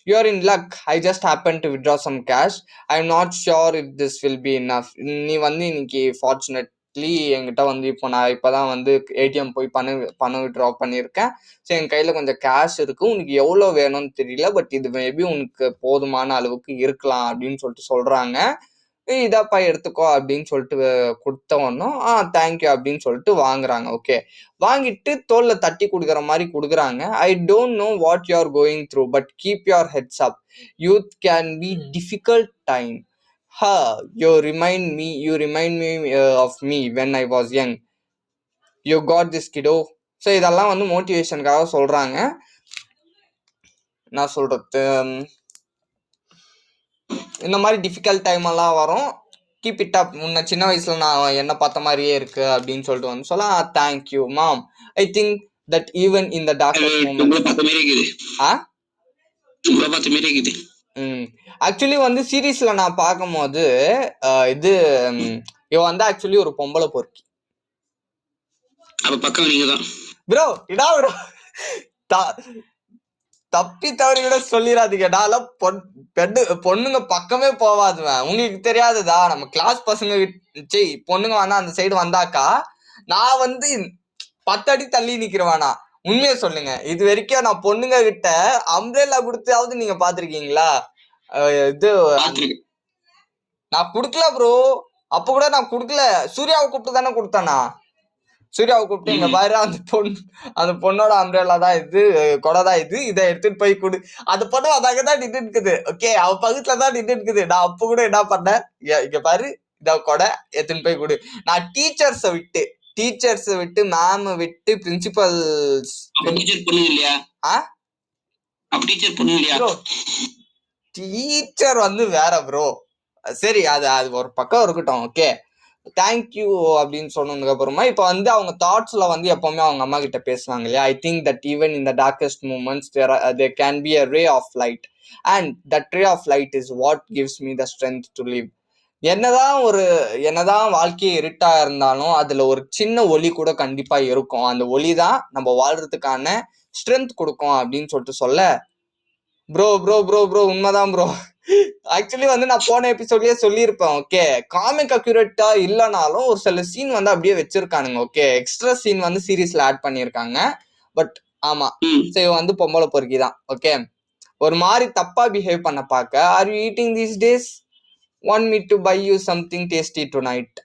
you're in luck, I just happened to withdraw some cash, I'm not sure if this will be enough. நீ வந்து இன்னைக்கு ஃபார்ச்சுனேட்லி என்கிட்ட வந்து இப்போ நான் இப்போதான் வந்து ஏடிஎம் போய் பணம் வித்ட்ரா பண்ணியிருக்கேன். ஸோ என் கையில் கொஞ்சம் கேஷ் இருக்கு, உனக்கு எவ்வளோ வேணும்னு தெரியல, பட் இது மேபி உனக்கு போதுமான அளவுக்கு இருக்கலாம் அப்படின்னு சொல்லிட்டு சொல்றாங்க. இதாப்பா எடுத்துக்கோ அப்படின்னு சொல்லிட்டு கொடுத்தவொன்னும் தேங்க்யூ அப்படின்னு சொல்லிட்டு வாங்குறாங்க. ஓகே, வாங்கிட்டு தோல்ல தட்டி கொடுக்குற மாதிரி கொடுக்குறாங்க. I don't know what you are going through, but keep your heads up, youth can be difficult time. You remind me of me when I was young. You got this kiddo. So இதெல்லாம் வந்து மோட்டிவேஷனுக்காக சொல்றாங்க. நான் சொல்றது, இந்த மாதிரி difficult time எல்லாம் வரும், keep it up, முன்ன சின்ன வயசுல நான் என்ன பார்த்த மாதிரியே இருக்கு அப்படின்னு சொல்லிட்டு வந்து சொல்ல, thank you ma'am, I think that even இந்த டார்க்கஸ்ட் மூமெண்ட். ஆக்சுவலி வந்து சீரீஸ்ல நான் பார்க்கும் போது இது இவ வந்து ஆக்சுவலி ஒரு பொம்பளை பொறுக்கி ப்ரோ. இடா ப்ரோ, தப்பி தவறி கூட சொல்லிடாதீங்க. நான் பொண்ணுங்க பக்கமே போவாதுவேன். உங்களுக்கு தெரியாதுதா, நம்ம கிளாஸ் பசங்க பொண்ணுங்க வந்தா அந்த சைடு வந்தாக்கா நான் வந்து 10 அடி தள்ளி நிக்கிறவானா. உண்மையை சொல்லுங்க, இது வரைக்கும் நான் பொண்ணுங்க கிட்ட அம்ப்ரெல்லா கொடுத்தாவது நீங்க பாத்திருக்கீங்களா? இது நான் குடுக்கல ப்ரோ, அப்ப கூட நான் குடுக்கல. சூர்யாவை கூப்பிட்டு தானே கொடுத்தானா? சூர்யாவை கூப்பிட்டு இங்க பாரு, அந்த பொண்ணோட அம்ப்ரெல்லா தான் இது, கொடை தான் இது, இதை எடுத்துட்டு போய் கொடு. அந்த பொண்ணு அதாகதான் நின்று இருக்குது. ஓகே, அவ பக்கத்துல தான் நின்று இருக்குது. நான் அப்ப கூட என்ன பண்ணேன், இங்க பாரு இத கொடை எடுத்துன்னு போய் கொடு. நான் டீச்சர்ஸை விட்டு மேம் விட்டு பிரின்சிபல் டீச்சர் வந்து வேற ப்ரோ. சரி, அது ஒரு பக்கம் இருக்கட்டும். ஓகே, தேங்க்யூ அப்படின்னு சொன்னதுக்கு அப்புறமா இப்ப வந்து அவங்க தாட்ஸ்ல வந்து எப்பவுமே அவங்க அம்மா கிட்ட பேசுவாங்க இல்லையா? ஐ think that even in the darkest moments there can be a ray of light, and that ray of light is what gives me the strength to live. என்னதான் வாழ்க்கையை இருட்டா இருந்தாலும் அதுல ஒரு சின்ன ஒளி கூட கண்டிப்பா இருக்கும். அந்த ஒளி தான் நம்ம வாழ்றதுக்கான ஸ்ட்ரென்த் கொடுக்கும் அப்படின்னு சொல்லிட்டு சொல்ல, ப்ரோ ப்ரோ ப்ரோ ப்ரோ உண்மைதான் ப்ரோ. ஆக்சுவலி வந்து நான் போன எபிசோட்லயே சொல்லியிருப்பேன். ஓகே, காமிக் அக்யூரேட்டா இல்லைனாலும் ஒரு சில சீன் வந்து அப்படியே வச்சிருக்கானுங்க. ஓகே, எக்ஸ்ட்ரா சீன் வந்து சீரீஸ்ல ஆட் பண்ணியிருக்காங்க. பட் ஆமா, சரி வந்து பொம்பளை பொறுக்கி தான். ஓகே, ஒரு மாதிரி தப்பா பிஹேவ் பண்ண பார்க்க, are you eating these days, want me to buy you something tasty tonight.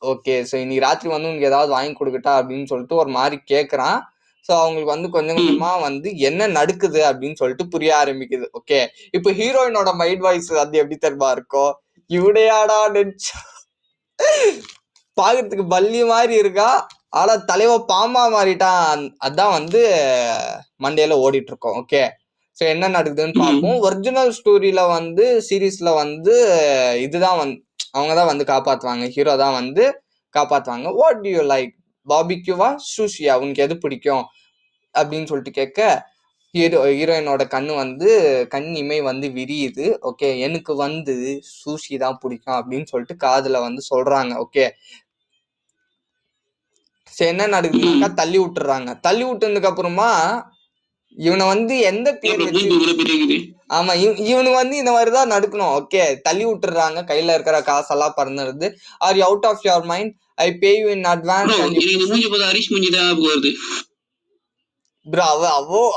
Okay, so இன்னைக்கு ராத்திரி வந்து உனக்கு ஏதாவது வாங்கி கொடுக்கட்டா அப்படின்னு சொல்லிட்டு ஒரு மாதிரி கேட்குறான். ஸோ அவங்களுக்கு வந்து கொஞ்சம் கொஞ்சமா வந்து என்ன நடக்குது அப்படின்னு சொல்லிட்டு புரிய ஆரம்பிக்குது. ஓகே, இப்போ ஹீரோயினோட மைண்ட் வாய்ஸ் வந்து எப்படி தெரியுமா இருக்கும், இவடையாடா நினைச்சா பாக்குறதுக்கு பல்லி மாதிரி இருக்கா, ஆனா தலைவ பாம்பா மாறிட்டான். அதான் வந்து மண்டேல ஓடிட்டு இருக்கோம். ஓகே, ஸோ என்ன நடக்குதுன்னு பார்ப்போம். ஒரிஜினல் ஸ்டோரியில வந்து சீரீஸ்ல வந்து இதுதான் வந்து அவங்கதான் வந்து காப்பாத்துவாங்க, ஹீரோ தான் வந்து காப்பாத்துவாங்க. வாட் டு யூ லைக், பாபிக்யூவா சூஷியா, உனக்கு எது பிடிக்கும் அப்படின்னு சொல்லிட்டு கேட்க, ஹீரோயினோட கண் இமை வந்து விரியுது. ஓகே, எனக்கு வந்து சூஷி தான் பிடிக்கும் அப்படின்னு சொல்லிட்டு காதுல வந்து சொல்றாங்க. ஓகே, சரி என்ன நடக்குதுனாக்கா தள்ளி விட்டுறாங்க. தள்ளி விட்டதுக்கு அப்புறமா இவனை வந்து எந்த பேர் வச்சு, ஆமா இவனுக்கு வந்து இந்த மாதிரிதான் நடக்கணும். ஓகே, தள்ளி விட்டுறாங்க, கையில இருக்கிற காசெல்லாம் பறந்துருது. Are you out of your mind, I pay you in advance. Bro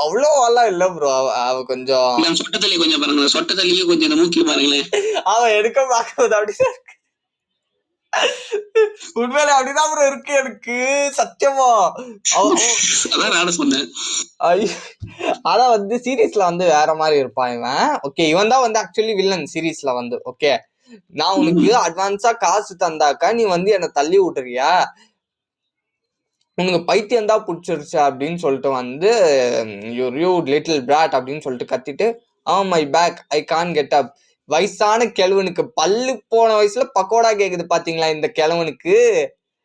அவ்வளோ எல்லாம் இல்ல ப்ரோ, அவ கொஞ்சம் சொட்டத்தள்ளி கொஞ்சம் பாருங்க, சொட்டத்தள்ளியே கொஞ்சம் மூக்கி பாருங்களேன், அவன் எடுக்க பார்க்கும்போது அப்படிதான் உண்மையில அப்படிதான் ப்ரோ இருக்கு எனக்கு சத்தியமா. அதான் நானும் சொன்னேன். ஆனா வந்து சீரீஸ்ல வந்து வேற மாதிரி இருப்பான் இவன். ஓகே, இவன் தான் வந்து ஆக்சுவலி வில்லன் சீரீஸ்ல வந்து. ஓகே, நான் உனக்கு அட்வான்ஸா காசு தந்தாக்கா நீ வந்து என்ன தள்ளி விட்டுறியா, உனக்கு பைத்தியம் தான் பிடிச்சிருச்சு அப்படின்னு சொல்லிட்டு வந்து யூ லிட்டில் பிராட் அப்படின்னு சொல்லிட்டு கத்திட்டு my back I can't get up. வயசான கிழவனுக்கு பல்லு போன வயசுல பக்கோடா கேக்குது பாத்தீங்களா இந்த கிழவனுக்கு,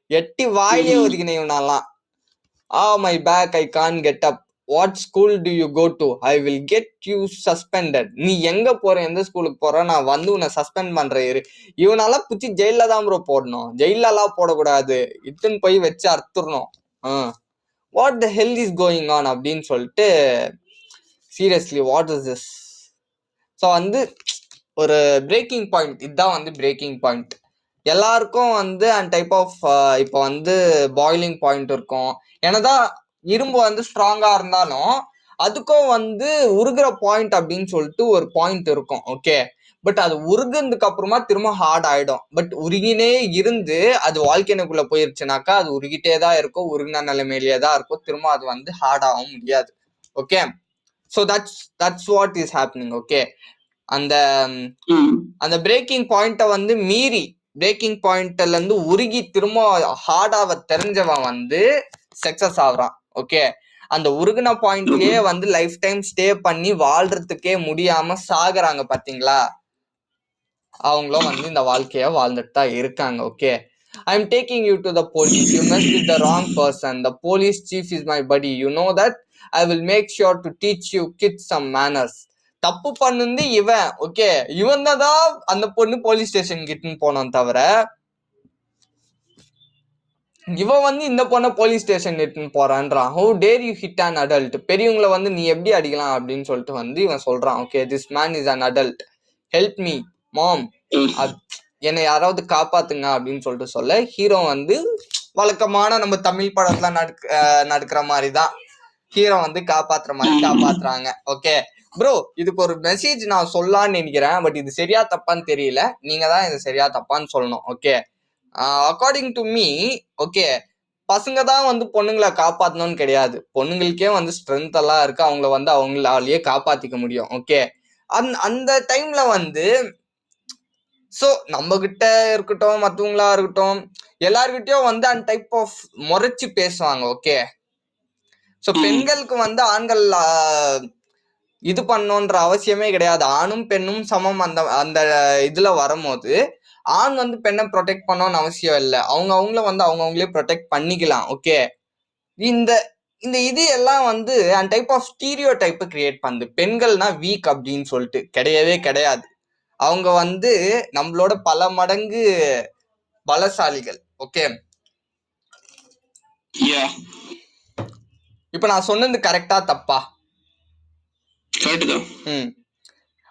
எட்டி வாயிலே ஒதுக்கினேன். My back I can't get up. What school do you go to? I will get you suspended. நீ எங்க போற, எந்த ஸ்கூலுக்கு போற, நான் வந்து உன்னை சஸ்பெண்ட் பண்றேன். இவனால பிடிச்சி ஜெயில தான் ப்ரோ போடணும், ஜெயிலெல்லாம் போடக்கூடாது, இட்டுன்னு போய் வச்சு அறுத்துடணும். What the hell is going on அப்படின்னு சொல்லிட்டு seriously what is this. So வந்து ஒரு பிரேக்கிங் பாயிண்ட், இதுதான் வந்து பிரேக்கிங் பாயிண்ட். எல்லாருக்கும் வந்து அண்ட் டைப் ஆஃப் இப்போ வந்து பாய்லிங் பாயிண்ட் இருக்கும். என்னதான் இரும்பு வந்து ஸ்ட்ராங்கா இருந்தாலும் அதுக்கும் வந்து உருகுற பாயிண்ட் அப்படின்னு சொல்லிட்டு ஒரு பாயிண்ட் இருக்கும். ஓகே, பட் அது உருகுனதுக்கு அப்புறமா திரும்ப ஹார்ட் ஆயிடும். பட் உருகினே இருந்து அது வாழ்க்கைக்குள்ள போயிருச்சுனாக்கா அது உருகிட்டே தான் இருக்கும், உருகின நிலைமையிலேயே தான் இருக்கும், திரும்ப அது வந்து ஹார்ட் ஆக முடியாது. Okay, so that's what is happening. Okay, அந்த அந்த பிரேக்கிங் பாயிண்ட்டை வந்து மீறி பிரேக்கிங் பாயிண்ட்ல இருந்து உருகி திரும்ப ஹார்டாவ தெரிஞ்சவன் வந்து சக்சஸ் ஆகுறான். ஓகே, அந்த உருகின பாயிண்ட்லயே வந்து லைஃப் டைம் ஸ்டே பண்ணி வாழ்றதுக்கே முடியாம சாகுறாங்க பாத்தீங்களா, அவங்களும் வந்து இந்த வாழ்க்கைய வாழ்ந்துட்டு தான் இருக்காங்க. Okay, I am taking you to the police, you mess with the wrong person, the police chief is my buddy, you know that I will make sure to teach you kids some manners. தப்பு பண்ணுந்து இவன். Okay, இவன் தான் அந்த பொண்ணு police station கிட்டுன்னு போனான் தவிர இவன் வந்து இந்த பொண்ண போலீஸ் ஸ்டேஷன் எடுத்துன்னு போறான்றான். How dare you hit an adult? பெரியவங்களை வந்து நீ எப்படி அடிக்கலாம் அப்படின்னு சொல்லிட்டு வந்து இவன் சொல்றான். Okay, this man is an adult, help me mom, என்னை யாராவது காப்பாத்துங்க அப்படின்னு சொல்லிட்டு சொல்ல ஹீரோ வந்து வழக்கமான நம்ம தமிழ் படத்துல நடக்கிற மாதிரி தான் ஹீரோ வந்து காப்பாத்துற மாதிரி காப்பாத்துறாங்க. ஓகே ப்ரோ, இதுக்கு ஒரு மெசேஜ் நான் சொல்லலான்னு நினைக்கிறேன், பட் இது சரியா தப்பான்னு தெரியல, நீங்க தான் இது சரியா தப்பான்னு சொல்லணும். Okay, according to me, okay, பசங்க தான் வந்து பொண்ணுங்களை காப்பாற்றணும்னு கிடையாது, பொண்ணுங்களுக்கே வந்து ஸ்ட்ரென்த் எல்லாம் இருக்கு, அவங்கள வந்து அவங்களாலேயே காப்பாத்திக்க முடியும். ஓகே, அந்த டைம்ல வந்து ஸோ நம்ம கிட்ட இருக்கட்டும், மற்றவங்களா இருக்கட்டும், எல்லார்கிட்டயும் வந்து அந்த டைப் ஆஃப் முறைச்சு பேசுவாங்க. ஓகே, ஸோ பெண்களுக்கு வந்து ஆண்கள் இது பண்ணணுன்ற அவசியமே கிடையாது, ஆணும் பெண்ணும் சமம். அந்த அந்த இதுல வரும்போது ஆண் வந்து பெண்ணை ப்ரொடெக்ட் பண்ணணும்னு அவசியம் இல்லை, அவங்கள வந்து அவங்களே ப்ரொடெக்ட் பண்ணிக்கலாம். ஓகே, இந்த இந்த இது எல்லாம் வந்து அந்த type of stereotype create பண்ணுது. பெண்கள்னா வீக் அப்படின்னு சொல்லிட்டு கிடையவே கிடையாது, அவங்க வந்து நம்மளோட பல மடங்கு பலசாலிகள். ஓகே, இப்ப நான் சொன்னது கரெக்டா தப்பா?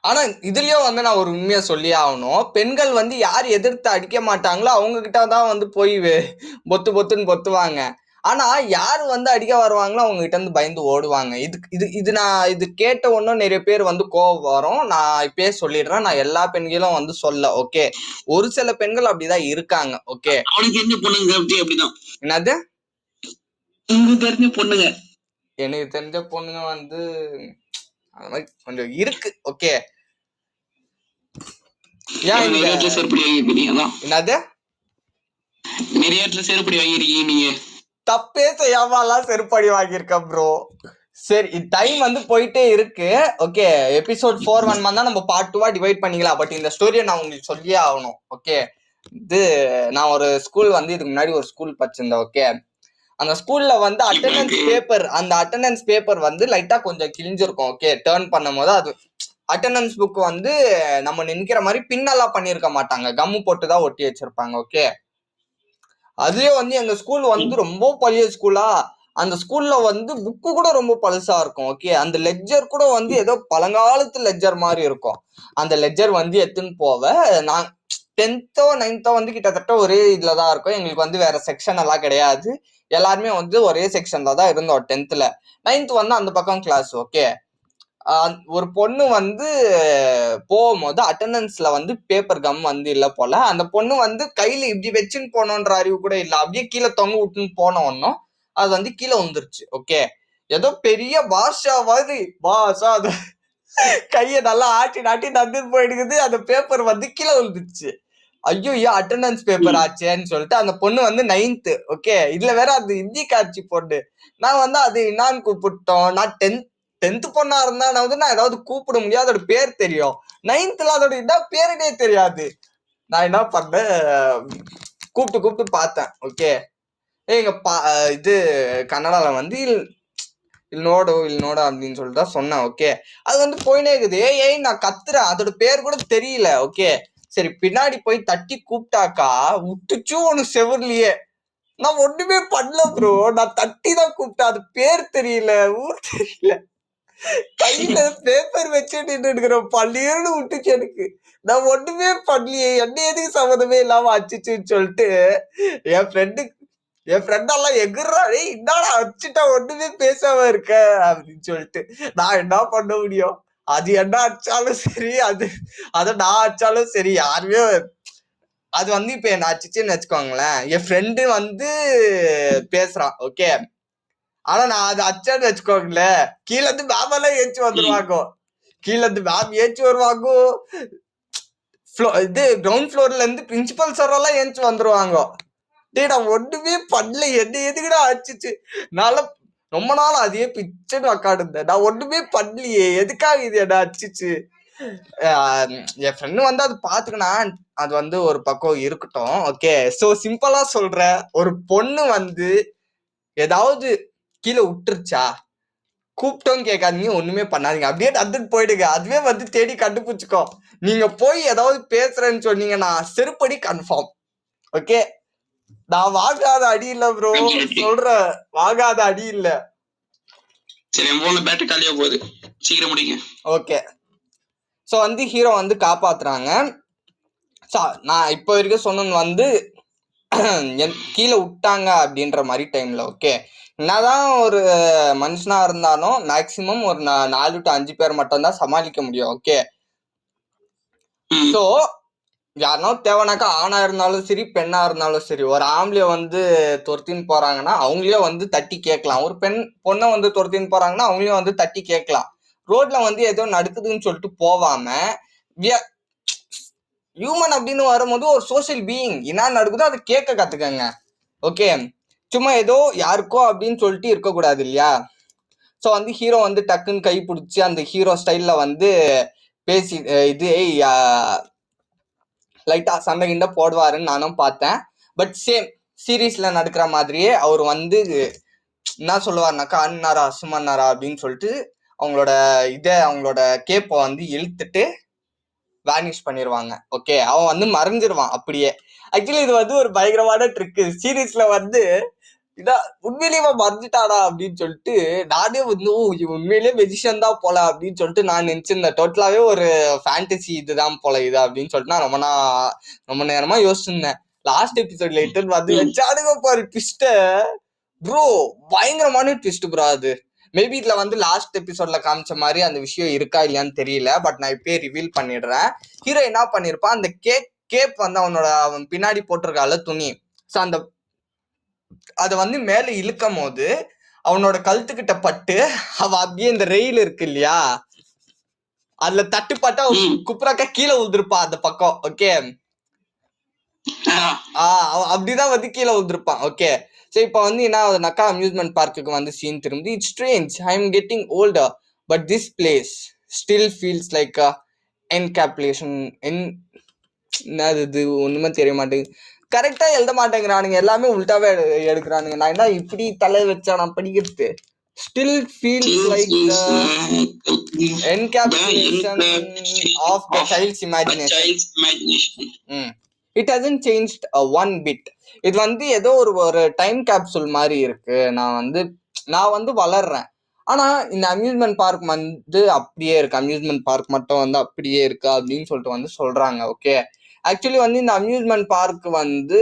ஆனா இதுலயும் வந்து நான் ஒரு உண்மையை சொல்லி ஆகணும், பெண்கள் வந்து யார் எதிர்த்து அடிக்க மாட்டாங்களோ அவங்க கிட்ட தான் வந்து போய் பொத்து பொத்துன்னு பொத்துவாங்க. ஆனா யாரு வந்து அடிக்க வருவாங்களோ அவங்க கிட்ட இருந்து பயந்து ஓடுவாங்க. இது நான் இது கேட்ட ஒன்னும் நிறைய பேர் வந்து கோவம் வரும். நான் இப்பயே சொல்லிடுறேன், நான் எல்லா பெண்களும் வந்து சொல்ல. ஓகே, ஒரு சில பெண்கள் அப்படிதான் இருக்காங்க. ஓகே, என்னது எனக்கு தெரிஞ்ச பொண்ணுங்க வந்து அந்த மாதிரி கொஞ்சம் இருக்கு. ஓகே, என்னது தப்பே செய்யாமலாம் செருப்படி வாங்கியிருக்க ப்ரோ. சரி, டைம் வந்து போயிட்டே இருக்கு. ஓகே, எபிசோட் 4 வந்தா நம்ம பார்ட் 2 டிவைட் பண்ணிக்கலாம். பட் இந்த ஸ்டோரியை நான் உங்களுக்கு சொல்லியே ஆகணும். ஓகே, இது நான் ஒரு ஸ்கூல் வந்து இதுக்கு முன்னாடி ஒரு ஸ்கூல் படிச்சிருந்தேன். ஓகே, அந்த ஸ்கூல்ல வந்து அட்டெண்டன்ஸ் பேப்பர் வந்து லைட்டா கொஞ்சம் கிழிஞ்சிருக்கும். ஓகே, டேர்ன் பண்ணும் போது அது அட்டெண்டன்ஸ் புக் வந்து நம்ம நினைக்கிற மாதிரி பின்னெல்லாம் பண்ணியிருக்க மாட்டாங்க, கம்மு போட்டு தான் ஒட்டி வச்சிருப்பாங்க. ஓகே, அதுலயே வந்து எங்க ஸ்கூல் வந்து ரொம்ப பழைய ஸ்கூலா, அந்த ஸ்கூல்ல வந்து புக்கு கூட ரொம்ப பழசா இருக்கும். ஓகே, அந்த லெட்ஜர் கூட வந்து ஏதோ பழங்காலத்து லெட்ஜர் மாதிரி இருக்கும். அந்த லெட்ஜர் வந்து எடுத்துன்னு போவ நான் 10th 9th வந்து கிட்டத்தட்ட ஒரே இதுலதான் இருக்கும், எங்களுக்கு வந்து வேற செக்ஷன் எல்லாம் கிடையாது, எல்லாருமே வந்து ஒரே செக்ஷன்ல தான் இருந்தோம் 10th. 9th வந்து அந்த பக்கம் கிளாஸ். ஓகே, ஒரு பொண்ணு வந்து போகும்போது அட்டெண்டன்ஸ்ல வந்து பேப்பர் கம் வந்து இல்ல போல, அந்த பொண்ணு வந்து கையில இப்படி வச்சுன்னு போனோன்ற அறிவு கூட இல்ல, அப்படியே கீழே தொங்க விட்டுன்னு போன ஒன்னும் அது வந்து கீழே வந்துருச்சு. ஓகே, ஏதோ பெரிய பாஷா மாதிரி பாஷா அது கைய நல்லா ஆட்டி நாட்டி நந்து போயிடுக்குது, அந்த பேப்பர் வந்து கீழே விழுந்துச்சு. ஐயோ அட்டெண்டன்ஸ் பேப்பர் ஆச்சேன்னு சொல்லிட்டு அந்த பொண்ணு வந்து 9th. ஓகே, இதுல வேற அது இந்தி காட்சி பொண்ணு. நான் வந்து அது என்னான்னு கூப்பிட்டோம். நான் 10th பொண்ணா இருந்தா நான் ஏதாவது கூப்பிட முடியாது, அதோட பேர் தெரியும். 9thல அதோட என்ன பேருனே தெரியாது. நான் என்ன பண்ணேன், கூப்பிட்டு பார்த்தேன். ஓகே, எங்க இது கன்னடால வந்து இல்லோடோ அப்படின்னு சொல்லிட்டு தான் சொன்னேன். ஓகே, அது வந்து போயினே இருக்குது. ஏய் நான் கத்துறேன், அதோட பேர் கூட தெரியல. ஓகே, சரி பின்னாடி போய் தட்டி கூப்பிட்டாக்கா விட்டுச்சு ஒண்ணு செவர்லயே. நான் ஒண்ணுமே பண்ணல ப்ரோ, நான் தட்டி தான் கூப்பிட்டேன், அது பேர் தெரியல, ஊர் தெரியல, கையில பேப்பர் வச்சு நின்றுக்கிறேன், பள்ளியர்னு விட்டுச்சு எனக்கு. நான் ஒண்ணுமே பண்ணலையே, என்ன எதுக்கு சம்மந்தமே இல்லாம அச்சுச்சுன்னு சொல்லிட்டு என் ஃப்ரெண்டெல்லாம் எகுறா, டேய் என்னடா அடிச்சுட்டா ஒண்ணுமே பேசாம இருக்க அப்படின்னு சொல்லிட்டு. நான் என்ன பண்ண முடியும், அது என்ன அடிச்சாலும் சரி, அத நான் அடிச்சாலும் சரி, யாருமே அது வந்து இப்ப என்ன அடிச்சுன்னு வச்சுக்கோங்களேன், என் ஃப்ரெண்டு வந்து பேசுறான். ஓகே, ஆனா நான் அதை அடிச்சான்னு வச்சுக்கோங்களேன், கீழே இருந்து மேம் எல்லாம் ஏச்சு வந்துருவாங்க, கீழே இருந்து மேம் ஏச்சு வருவாங்க, இது கிரவுண்ட் ஃப்ளோர்ல இருந்து பிரின்சிபல் சார் எல்லாம் ஏச்சு வந்துருவாங்க. டேய் நான் ஒண்ணுமே பண்ணல, என்ன எதுக்குடா அடிச்சிச்சு, நால ரொம்ப நாள் அதே பிச்சுன்னு உக்காடுந்தேன், நான் ஒண்ணுமே பண்ணலையே, எதுக்காக இது என்ன அடிச்சிச்சு. என் ஃப்ரெண்டு வந்து அது பாத்துக்கினா அது வந்து ஒரு பக்கம் இருக்கட்டும். ஓகே, சோ சிம்பிளா சொல்றேன், ஒரு பொண்ணு வந்து ஏதாவது கீழே விட்டுருச்சா, கூப்பிட்டோம் கேட்காதீங்க, ஒண்ணுமே பண்ணாதீங்க, அப்படியே நடந்துட்டு போயிடுங்க, அதுவே வந்து தேடி கண்டுபிடிச்சுக்கோ. நீங்க போய் ஏதாவது பேசுறேன்னு சொன்னீங்கன்னா செருப்படி கன்ஃபார்ம். ஓகே, நான் வாங்காத அடி இல்ல ப்ரோ, சொல்றேன், வாங்காத அடி இல்ல. சரி, போன பேட்டரி காலியா போகுது, சீக்கிரம் முடிங்க. ஓகே, சோ வந்து ஹீரோ வந்து காப்பாத்துறாங்க. நான் இப்போ வரைக்கும் சொன்னது வந்து கீழே விட்டாங்க அப்படின்ற மாதிரி டைம்ல. ஓகே, என்னதான் ஒரு மனுஷனா இருந்தாலும் மேக்சிமம் ஒரு 4 to 5 பேர் மட்டும் தான் சமாளிக்க முடியும். ஓகே, சோ யாருனாலும் தேவைனாக்கா ஆணா இருந்தாலும் சரி பெண்ணா இருந்தாலும் சரி, ஒரு ஆம்பளைய வந்து துரத்தின்னு போறாங்கன்னா அவங்களே வந்து தட்டி கேட்கலாம், ஒரு பொண்ணை வந்து துரத்தின்னு போறாங்கன்னா அவங்களையும் வந்து தட்டி கேட்கலாம். ரோட்ல வந்து ஏதோ நடக்குதுன்னு சொல்லிட்டு போவாம, ஹியூமன் அப்படின்னு வரும்போது ஒரு சோசியல் பீயிங், என்ன நடக்குதோ அதை கேட்க கத்துக்கங்க. ஓகே, சும்மா ஏதோ யாருக்கோ அப்படின்னு சொல்லிட்டு இருக்கக்கூடாது இல்லையா. ஸோ வந்து ஹீரோ வந்து டக்குன்னு கை பிடிச்சி அந்த ஹீரோ ஸ்டைல்ல வந்து பேசி இது லைட்டா சண்டை கிண்ட போடுவாருன்னு நானும் பார்த்தேன். பட் சேம் சீரீஸ்ல நடக்கிற மாதிரியே அவர் வந்து என்ன சொல்லுவாருனாக்கா, அண்ணாரா சுமன்னாரா அப்படின்னு சொல்லிட்டு அவங்களோட கேப்பை வந்து இழுத்துட்டு வேனிஷ் பண்ணிடுவாங்க. ஓகே, அவன் வந்து மறைஞ்சிருவான் அப்படியே. ஆக்சுவலி இது வந்து ஒரு பயங்கரமான ட்ரிக்கு. சீரீஸ்ல வந்து இதான் உண்மையிலேயே மறைஞ்சிட்டாடா அப்படின்னு சொல்லிட்டு நானே வந்து உண்மையிலேயே மெஜிஷியன் தான் போல அப்படின்னு சொல்லிட்டு நான் நினைச்சிருந்தேன். டோட்டலாவே ஒரு ஃபேண்டசி இதுதான் போல இது அப்படின்னு சொல்லிட்டு நான் ரொம்ப நேரமா யோசிச்சிருந்தேன். லாஸ்ட் எபிசோட்ல இட்டு வந்து வச்சாடுங்க பாரு ட்விஸ்ட ப்ரோ, பயங்கரமான ட்விஸ்ட் ப்ரோ. அது மேபி இதுல வந்து லாஸ்ட் எபிசோட்ல காமிச்ச மாதிரி அந்த விஷயம் இருக்கா இல்லையான்னு தெரியல. பட் நான் இப்பயே ரிவீல் பண்ணிடுறேன். ஹீரோ என்ன பண்ணிருப்பான், அந்த கேப் வந்து அவன் பின்னாடி போட்டிருக்கால துணி, ஸோ அதை வந்து மேல இழுக்கும் போது அவனோட கழுத்துக்கிட்ட பட்டு அவன் அப்படியே இந்த ரெயில் இருக்கு இல்லையா, அதுல தட்டுப்பட்டா குப்புறாக்கா கீழே விழுந்திருப்பான் அந்த பக்கம். ஓகே, அப்படிதான் வந்து கீழே விழுந்திருப்பான். ஓகே, ஸோ இப்போ வந்து என்ன ஆகுதுனாக்கா, அம்யூஸ்மெண்ட் பார்க்குக்கு வந்து சீன் திரும்பி, it's strange, I am getting older but this place still feels like encapsulation. என்னது ஒண்ணுமே தெரிய மாட்டேங்குது, கரெக்டா எழுத மாட்டேங்கிறானுங்க, எல்லாமே உள்டாவே எடுக்கிறானுங்க. நான் என்ன இப்படி தலை வச்சா நான் படிக்கிறது. Still feels like the encapsulation of the child's imagination. It hasn't changed one bit. இது வந்து ஏதோ ஒரு டைம் கேப்சூல் மாதிரி இருக்கு. நான் வந்து வளர்றேன், ஆனா இந்த அம்யூஸ்மெண்ட் பார்க் வந்து அப்படியே இருக்கு, அம்யூஸ்மெண்ட் பார்க் மட்டும் வந்து அப்படியே இருக்கு அப்படின்னு சொல்லிட்டு வந்து சொல்றாங்க. ஓகே, ஆக்சுவலி வந்து இந்த அம்யூஸ்மெண்ட் பார்க் வந்து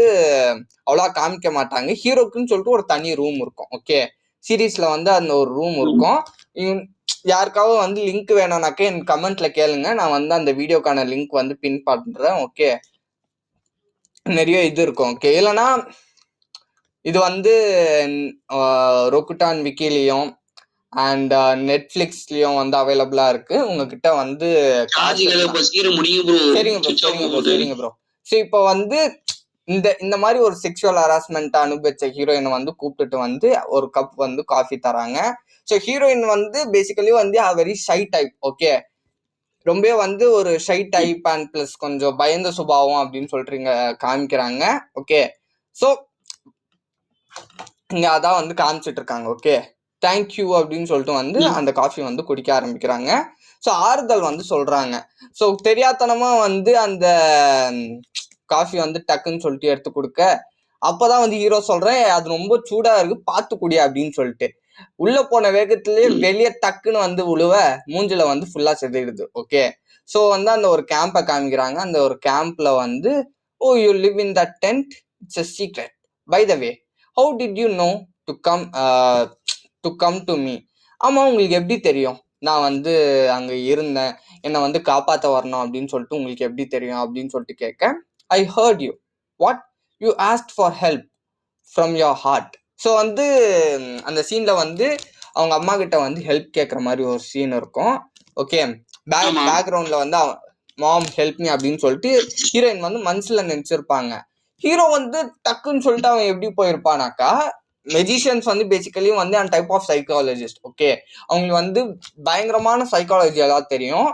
அவ்வளோ காமிக்க மாட்டாங்க. ஹீரோக்குன்னு சொல்லிட்டு ஒரு தனி ரூம் இருக்கும். ஓகே, சீரீஸ்ல வந்து அந்த ஒரு ரூம் இருக்கும். யாருக்காவது வந்து லிங்க் வேணும்னாக்கா என் கமெண்ட்ல கேளுங்க, நான் வந்து அந்த வீடியோக்கான லிங்க் வந்து பின் பண்றேன். ஓகே, நிறைய இது இருக்கும். ஓகே, இல்லைன்னா இது வந்து ரொக்குட்டான் விக்கிலையும் அண்ட் நெட்ஃபிளிக்ஸ்லயும் வந்து அவைலபிளா இருக்கு. உங்ககிட்ட வந்து சரிங்க ப்ரோ ஸோ இப்போ வந்து இந்த மாதிரி ஒரு செக்ஷுவல் ஹராஸ்மெண்ட் அனுபவிச்ச ஹீரோயினை வந்து கூப்பிட்டுட்டு வந்து ஒரு கப் வந்து காஃபி தராங்க. ஸோ ஹீரோயின் வந்து பேசிக்கலி வந்து வெரி ஷை டைப். ஓகே, ரொம்ப வந்து ஒரு ஷை டைப் அண்ட் பிளஸ் கொஞ்சம் பயந்த சுபாவம் அப்படின்னு சொல்றீங்க காமிக்கிறாங்க. ஓகே, ஸோ இங்க அதான் வந்து காமிச்சிட்டு இருக்காங்க. ஓகே, தேங்க்யூ அப்படின்னு சொல்லிட்டு வந்து அந்த காஃபி வந்து குடிக்க ஆரம்பிக்கிறாங்க. ஸோ ஆறுதல் வந்து சொல்றாங்க. ஸோ தெரியாதனமா வந்து அந்த காஃபி வந்து டக்குன்னு சொல்லிட்டு எடுத்து கொடுக்க, அப்பதான் வந்து ஹீரோ சொல்றேன் அது ரொம்ப சூடா இருக்கு பார்த்து குடி அப்படின்னு சொல்லிட்டு உள்ள போன வேகத்திலேயே வெளியே டக்குன்னு வந்து உழுவ மூஞ்சில வந்து ஃபுல்லா செதிடுது. ஓகே, ஸோ வந்து அந்த ஒரு கேம்பை காமிக்கிறாங்க. அந்த ஒரு கேம்ப்ல வந்து oh you live in that tent, it's a secret by the way, how did you know to come to me? ஆமா, உங்களுக்கு எப்படி தெரியும் நான் வந்து அங்க இருந்தேன், என்னை வந்து காப்பாற்ற வரணும் அப்படின்னு சொல்லிட்டு உங்களுக்கு எப்படி தெரியும் அப்படின்னு சொல்லிட்டு கேட்க, I hurt you. What? You asked for help from your heart. So வந்து அந்த சீன்ல வந்து அவங்க அம்மா கிட்ட வந்து ஹெல்ப் கேட்குற மாதிரி ஒரு சீன் இருக்கும். ஓகே, பேக்ரவுண்ட்ல வந்து மாம் ஹெல்ப் மீ அப்படின்னு சொல்லிட்டு ஹீரோயின் வந்து மனசுல நினைச்சிருப்பாங்க. ஹீரோ வந்து டக்குன்னு சொல்லிட்டு அவன் எப்படி போயிருப்பானாக்கா, மெஜிஷியன்ஸ் வந்து பேசிக்கலி வந்து அந்த டைப் ஆஃப் சைக்காலஜிஸ்ட். ஓகே, அவங்களுக்கு வந்து பயங்கரமான சைக்காலஜி எல்லாம் தெரியும்.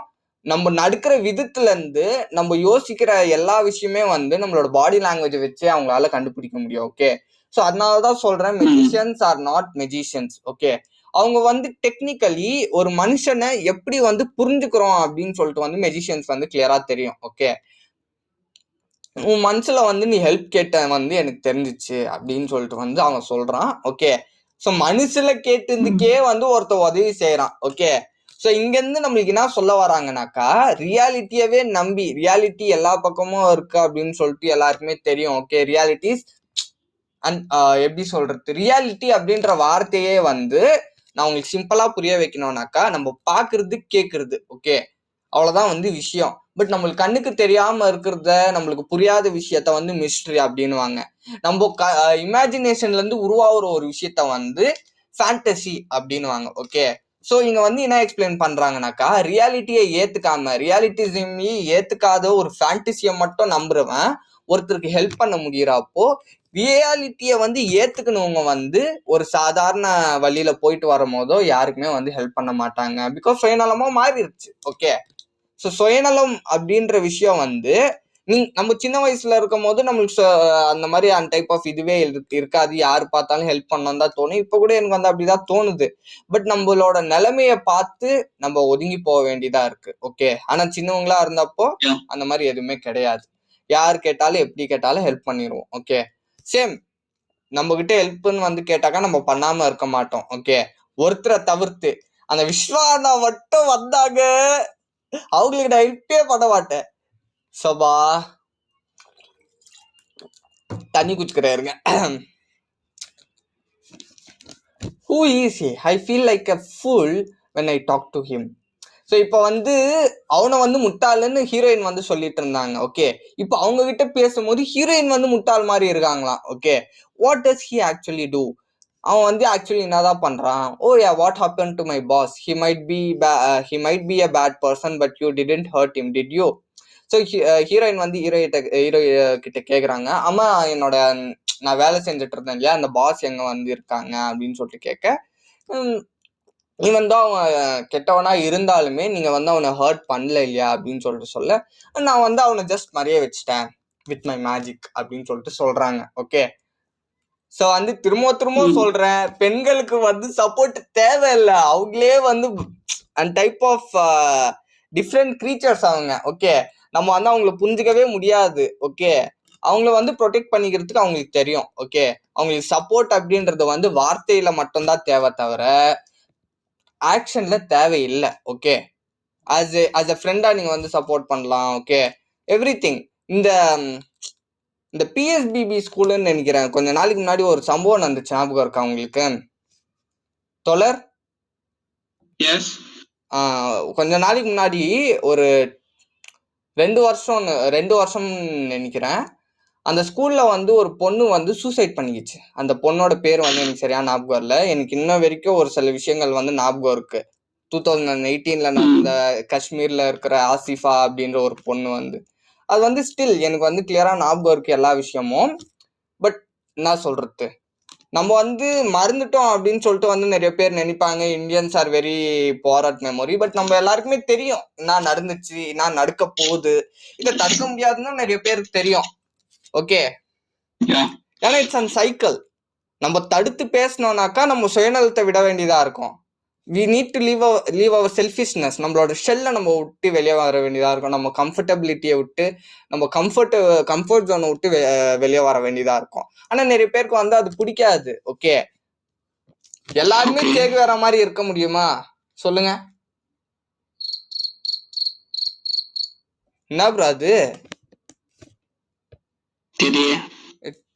நம்ம நடக்கிற விதத்துல இருந்து நம்ம யோசிக்கிற எல்லா விஷயமே வந்து நம்மளோட பாடி லாங்குவேஜை வச்சு அவங்களால கண்டுபிடிக்க முடியும். ஓகே, ஸோ அதனாலதான் சொல்றேன் magicians are not magicians. Okay, அவங்க வந்து டெக்னிக்கலி ஒரு மனுஷனை எப்படி வந்து புரிஞ்சுக்கிறோம் அப்படின்னு சொல்லிட்டு வந்து மெஜிஷியன்ஸ் வந்து கிளியரா தெரியும். ஓகே, உன் மனசுல வந்து நீ ஹெல்ப் கேட்ட வந்து எனக்கு தெரிஞ்சிச்சு அப்படின்னு சொல்லிட்டு வந்து அவன் சொல்றான். ஓகே, ஸோ மனசுல கேட்டதுக்கே வந்து ஒருத்தர் உதவி செய்யறான். ஓகே, ஸோ இங்க இருந்து நம்மளுக்கு என்ன சொல்ல வராங்கனாக்கா, ரியாலிட்டியவே நம்பி, ரியாலிட்டி எல்லா பக்கமும் இருக்கு அப்படின்னு சொல்லிட்டு எல்லாருக்குமே தெரியும். ஓகே, ரியாலிட்டிஸ் அண்ட் எப்படி சொல்றது, ரியாலிட்டி அப்படின்ற வார்த்தையே வந்து நான் உங்களுக்கு சிம்பிளா புரிய வைக்கணும்னாக்கா, நம்ம பாக்குறது கேட்கறது. ஓகே, அவ்வளவுதான் வந்து விஷயம். பட் நம்மளுக்கு கண்ணுக்கு தெரியாம இருக்கிறத, நம்மளுக்கு புரியாத விஷயத்த வந்து மிஸ்ட்ரி அப்படின்னுவாங்க. நம்ம இமேஜினேஷன்ல இருந்து உருவாகுற ஒரு விஷயத்த வந்து ஃபேண்டசி அப்படின்னுவாங்க. ஓகே, ஸோ இங்க வந்து என்ன எக்ஸ்பிளைன் பண்றாங்கனாக்கா, ரியாலிட்டியை ஏத்துக்காம, ரியாலிட்டிசமே ஏத்துக்காத ஒரு ஃபேண்டசியை மட்டும் நம்புறவன் ஒருத்தருக்கு ஹெல்ப் பண்ண முடியறப்போ, ரியாலிட்டியை வந்து ஏத்துக்கணுங்க வந்து ஒரு சாதாரண வழியில போயிட்டு வரும் போதோ யாருக்குமே வந்து ஹெல்ப் பண்ண மாட்டாங்க. பிகாஸ் சுயநலமா மாறிடுச்சு. ஓகே, ஸோ சுயநலம் அப்படின்ற விஷயம் வந்து நம்ம சின்ன வயசுல இருக்கும் போது நம்மளுக்கு அந்த மாதிரி அந்த டைப் ஆஃப் இதுவே இருக்காது. யாரு பார்த்தாலும் ஹெல்ப் பண்ணணும் தான் தோணும். இப்ப கூட எனக்கு வந்து அப்படிதான் தோணுது. பட் நம்மளோட நிலைமைய பார்த்து நம்ம ஒதுங்கி போக வேண்டியதா இருக்கு. ஓகே, ஆனா சின்னவங்களா இருந்தப்போ அந்த மாதிரி எதுவுமே கிடையாது. யாரு கேட்டாலும் எப்படி கேட்டாலும் ஹெல்ப் பண்ணிடுவோம். ஓகே, சேம் நம்ம கிட்ட ஹெல்ப்னு வந்து கேட்டாக்கா நம்ம பண்ணாம இருக்க மாட்டோம். ஓகே, ஒருத்தரை தவிர்த்து அந்த விஸ்வானா மட்டும் வந்தாங்க, அவங்களுக்கு நான் ஹெல்ப்பே பண்ண மாட்டேன். சபா தண்ணி குச்சிக்கிறாருங்க. Who is he? I feel like a fool when I talk to him. So இப்போ வந்து அவனை வந்து முட்டாளுன்னு ஹீரோயின் வந்து சொல்லிட்டு இருந்தாங்க. ஓகே, இப்போ அவங்க கிட்ட பேசும்போது ஹீரோயின் வந்து முட்டாள் மாதிரி இருக்காங்களாம். Okay, what does he actually do? அவன் வந்து ஆக்சுவலி என்னதான் பண்றான்? Oh yeah, what happen to my boss? He might be a bad person but you didn't hurt him, did you? So heroine வந்து ஹீரோ கிட்ட கேக்குறாங்க, ஆமா என்னோட நான் வேலை செஞ்சுட்டு இருந்தேன் இல்லையா, அந்த பாஸ் எங்க வந்து இருக்காங்க அப்படின்னு சொல்லிட்டு கேட்க, இவன் தான் அவன் கெட்டவனா இருந்தாலுமே நீங்க வந்து அவனை ஹர்ட் பண்ணல இல்லையா அப்படின்னு சொல்லிட்டு சொல்ல, நான் வந்து அவனை ஜஸ்ட் மறைய வச்சுட்டேன் வித் மை மேஜிக் அப்படின்னு சொல்லிட்டு சொல்றாங்க. ஓகே, ஸோ வந்து திரும்ப சொல்றேன், பெண்களுக்கு வந்து சப்போர்ட் தேவையில்லை. அவங்களே வந்து அந்த டைப் ஆஃப் டிஃப்ரெண்ட் கிரீச்சர்ஸ் அவங்க. ஓகே, நம்ம வந்து அவங்கள புரிஞ்சுக்கவே முடியாது. ஓகே, அவங்கள வந்து ப்ரொடெக்ட் பண்ணிக்கிறதுக்கு அவங்களுக்கு தெரியும். ஓகே, அவங்களுக்கு சப்போர்ட் அப்படின்றது வந்து வார்த்தையில மட்டும்தான் தேவை தவிர ஆக்ஷன்ல தேவையில்லை. ஓகே, ஆஸ் அ ஃப்ரெண்டா நீங்க வந்து சப்போர்ட் பண்ணலாம். Okay, every thing. இந்த பிஎஸ்பிபி ஸ்கூல்னு நினைக்கிறேன், கொஞ்ச நாளைக்கு முன்னாடி ஒரு சம்பவம் நடந்துச்சு, ஞாபகம் இருக்கா உங்களுக்கு தோழர்? கொஞ்ச நாளைக்கு முன்னாடி ஒரு 2 வருஷம் நினைக்கிறேன், அந்த ஸ்கூல்ல வந்து ஒரு பொண்ணு வந்து சூசைட் பண்ணிக்கிச்சு. அந்த பொண்ணோட பேர் வந்து எனக்கு சரியான ஞாபகம் இல்லை. எனக்கு இன்ன வரைக்கும் ஒரு சில விஷயங்கள் வந்து ஞாபகம் இருக்கு. 2018 நடந்த காஷ்மீர்ல இருக்கிற ஆசிஃபா அப்படின்ற ஒரு பொண்ணு வந்து அது வந்து ஸ்டில் எனக்கு வந்து கிளியரா ஞாபகம் இருக்கு எல்லா விஷயமும். பட் என்ன சொல்றது, நம்ம வந்து மறந்துட்டோம் அப்படின்னு சொல்லிட்டு வந்து நிறைய பேர் நினைப்பாங்க Indians are very poor at memory. But நம்ம எல்லாருக்குமே தெரியும் என்ன நடந்துச்சு, என்ன நடக்க போகுது, இதை தடுக்க முடியாதுன்னு நிறைய பேருக்கு தெரியும். ஓகே, ஏன்னா இட்ஸ் அன் சைக்கிள். நம்ம தடுத்து பேசணும்னாக்கா நம்ம சுயநலத்தை விட வேண்டியதா இருக்கும். We need to leave our selfishness. நம்மளோட ஷெல்லை நம்ம விட்டு வெளியே வர வேண்டியதா இருக்கும். நம்ம கம்ஃபர்டபிலிட்டியை விட்டு, நம்ம கம்ஃபர்ட் ஜோனை விட்டு வெளியே வர வேண்டியதா இருக்கும். ஆனா நிறைய பேருக்கு வந்து அது பிடிக்காது. ஓகே, எல்லாருமே கேக்கு வேற மாதிரி இருக்க முடியுமா சொல்லுங்க? என்ன ப்ரோ அது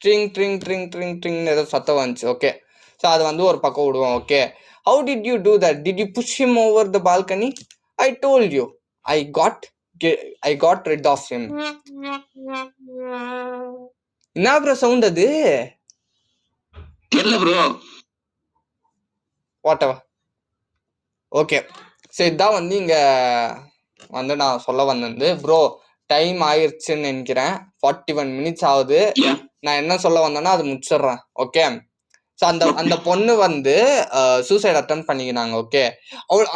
drink drink drink drink drink ஏதோ சத்தம் வந்துச்சு. ஓகே, ஸோ அது வந்து ஒரு பக்கம் விடுவோம். Okay, how did you do that? Did you push him over the balcony? I told you I got rid of him. என்ன ப்ரோ சவுண்ட் அது? தெரியல ப்ரோ. வாட்டவர். ஓகே, சரி, இதான் வந்து இங்க வந்து நான் சொல்ல வந்தது. ப்ரோ டைம் ஆயிடுச்சுன்னு நினைக்கிறேன். 41 minutes ஆகுது. நான் என்ன சொல்ல வந்தேன்னா அது முடிச்சிடுறேன். ஓகே, ஸோ அந்த பொண்ணு வந்து சூசைட் அட்டன் பண்ணிக்கினாங்க. ஓகே,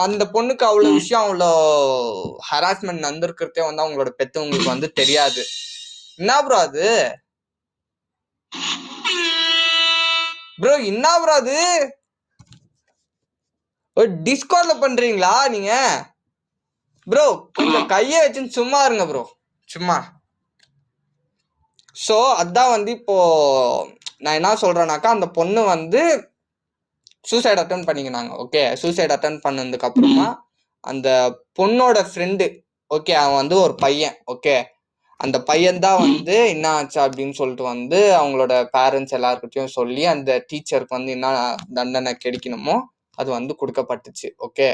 அந்த பொண்ணுக்கு அவ்வளோ விஷயம், அவ்வளோ ஹராஸ்மெண்ட் நடந்திருக்கிறதே வந்து அவங்களோட பெத்தவங்களுக்கு வந்து தெரியாது. என்ன ப்ரோ அது ப்ரோ? என்ன ப்ரோ அது? டிஸ்கார்ட்ல பண்றீங்களா நீங்க? ப்ரோ கொஞ்சம் கையை வச்சுன்னு சும்மா இருங்க ப்ரோ, சும்மா. ஸோ அதான் வந்து இப்போ நான் என்ன சொல்றேன்னாக்கா, அந்த பொண்ணு வந்து சூசைட் அட்டன் பண்ணிக்கினாங்க. ஓகே, சூசைட் அட்டன் பண்ணதுக்கு அப்புறமா அந்த பொண்ணோட ஃப்ரெண்டு, ஓகே, அவன் வந்து ஒரு பையன். ஓகே, அந்த பையன்தான் வந்து என்ன ஆச்சு அப்படின்னு சொல்லிட்டு வந்து அவங்களோட பேரண்ட்ஸ் எல்லாருக்கிட்டையும் சொல்லி அந்த டீச்சருக்கு வந்து என்ன தண்டனை கிடைக்கணுமோ அது வந்து கொடுக்கப்பட்டுச்சு. ஓகே,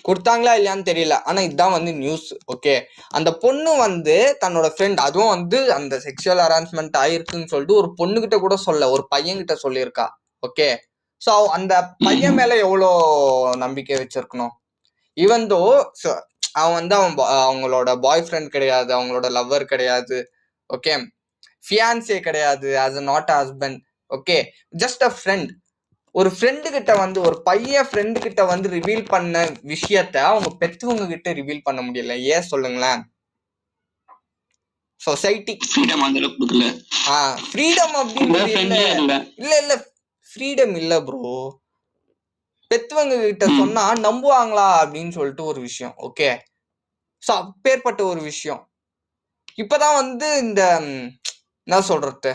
கொடுத்தாங்களா இல்லையான்னு தெரியல, ஆனா இதுதான் வந்து நியூஸ். ஓகே, அந்த பொண்ணு வந்து தன்னோட ஃப்ரெண்ட், அதுவும் வந்து அந்த செக்ஷுவல் ஹராஸ்மெண்ட் ஆயிருக்குன்னு சொல்லிட்டு ஒரு பொண்ணுகிட்ட கூட சொல்ல, ஒரு பையன்கிட்ட சொல்லியிருக்கா. ஓகே, ஸோ அந்த பையன் மேல எவ்வளோ நம்பிக்கை வச்சிருக்கணும். ஈவன் தோ அவன் வந்து அவங்களோட பாய் ஃப்ரெண்ட் கிடையாது, அவங்களோட லவ்வர் கிடையாது. ஓகே, ஃபியான்சே கிடையாது, as a not husband. Okay, just a friend. ஒரு ஃப்ரெண்டு கிட்ட வந்து, ஒரு பையன் ஃப்ரெண்டு கிட்ட வந்து ரிவீல் பண்ண விஷயத்த அவங்க பெற்றவங்க கிட்ட ரிவீல் பண்ண முடியல. ஏன் சொல்லுங்களேன்? சொசைட்டி ஃப்ரீடம் அப்படின்றது இல்ல ஃப்ரீடம் இல்ல ப்ரோ. பெற்றவங்க கிட்ட சொன்னா நம்புவாங்களா அப்படின்னு சொல்லிட்டு ஒரு விஷயம். ஓகே, ஸோ அப்பேற்பட்ட ஒரு விஷயம் இப்பதான் வந்து இந்த என்ன சொல்றது,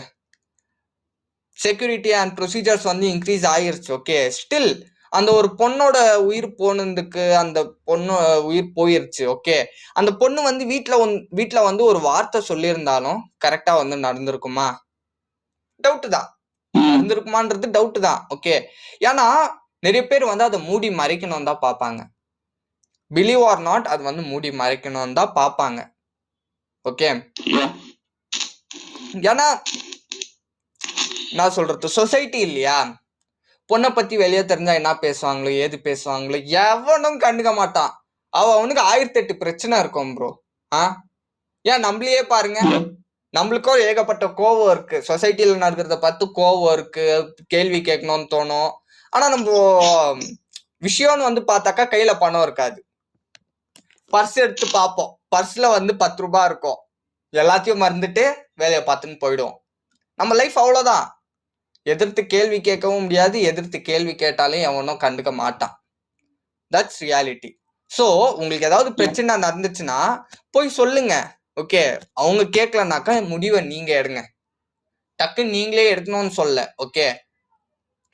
செக்யூரிட்டி அண்ட் ப்ரொசீஜர்ஸ் வந்து இன்க்ரீஸ் ஆயிருச்சு. ஓகே, ஸ்டில் அந்த ஒரு பொண்ணோட உயிர் போனதுக்கு அந்த பொண்ணு உயிர் போயிருச்சு. ஓகே, அந்த பொண்ணு வந்து வீட்டுல வந்து ஒரு வார்த்தை சொல்லியிருந்தாலும் கரெக்டா வந்து நடந்திருக்குமா? டவுட் தான். நடந்திருக்குமான்றது டவுட் தான். ஓகே, ஏன்னா நிறைய பேர் வந்து அதை மூடி மறைக்கணும் தான் பார்ப்பாங்க. பிலீவ் ஆர் நாட், அது வந்து மூடி மறைக்கணும் தான் பார்ப்பாங்க. ஓகே, ஏன்னா நான் சொல்றது சொசைட்டி இல்லையா, பொண்ணை பத்தி வெளியே தெரிஞ்சா என்ன பேசுவாங்களோ ஏது பேசுவாங்களோ எவனும் கண்டுக்க மாட்டான். அவனுக்கு 1008 பிரச்சனை இருக்கும் ப்ரோ. ஏன் நம்மளையே பாருங்க, நம்மளுக்கும் ஏகப்பட்ட கோவம் இருக்கு. சொசைட்டில நடக்கிறத பார்த்து கோவம் இருக்கு, கேள்வி கேட்கணும்னு தோணும். ஆனா நம்ம விஷயம்னு வந்து பார்த்தாக்கா கையில பணம் இருக்காது. பர்ஸ் எடுத்து பார்ப்போம், பர்ஸ்ல வந்து 10 ரூபாய் இருக்கும். எல்லாத்தையும் மறந்துட்டு வேலையை பார்த்துன்னு போயிடுவோம். நம்ம லைஃப் அவ்வளவுதான். எதிர்த்து கேள்வி கேட்கவும் முடியாது, எதிர்த்து கேள்வி கேட்டாலே எவனும் கண்டுக்க மாட்டான். That's reality. ஸோ உங்களுக்கு ஏதாவது பிரச்சனை நடந்துச்சுன்னா போய் சொல்லுங்க. ஓகே, அவங்க கேட்கலனாக்கா முடிவை நீங்க எடுங்க. டக்குன்னு நீங்களே எடுக்கணும்னு சொல்ல. ஓகே,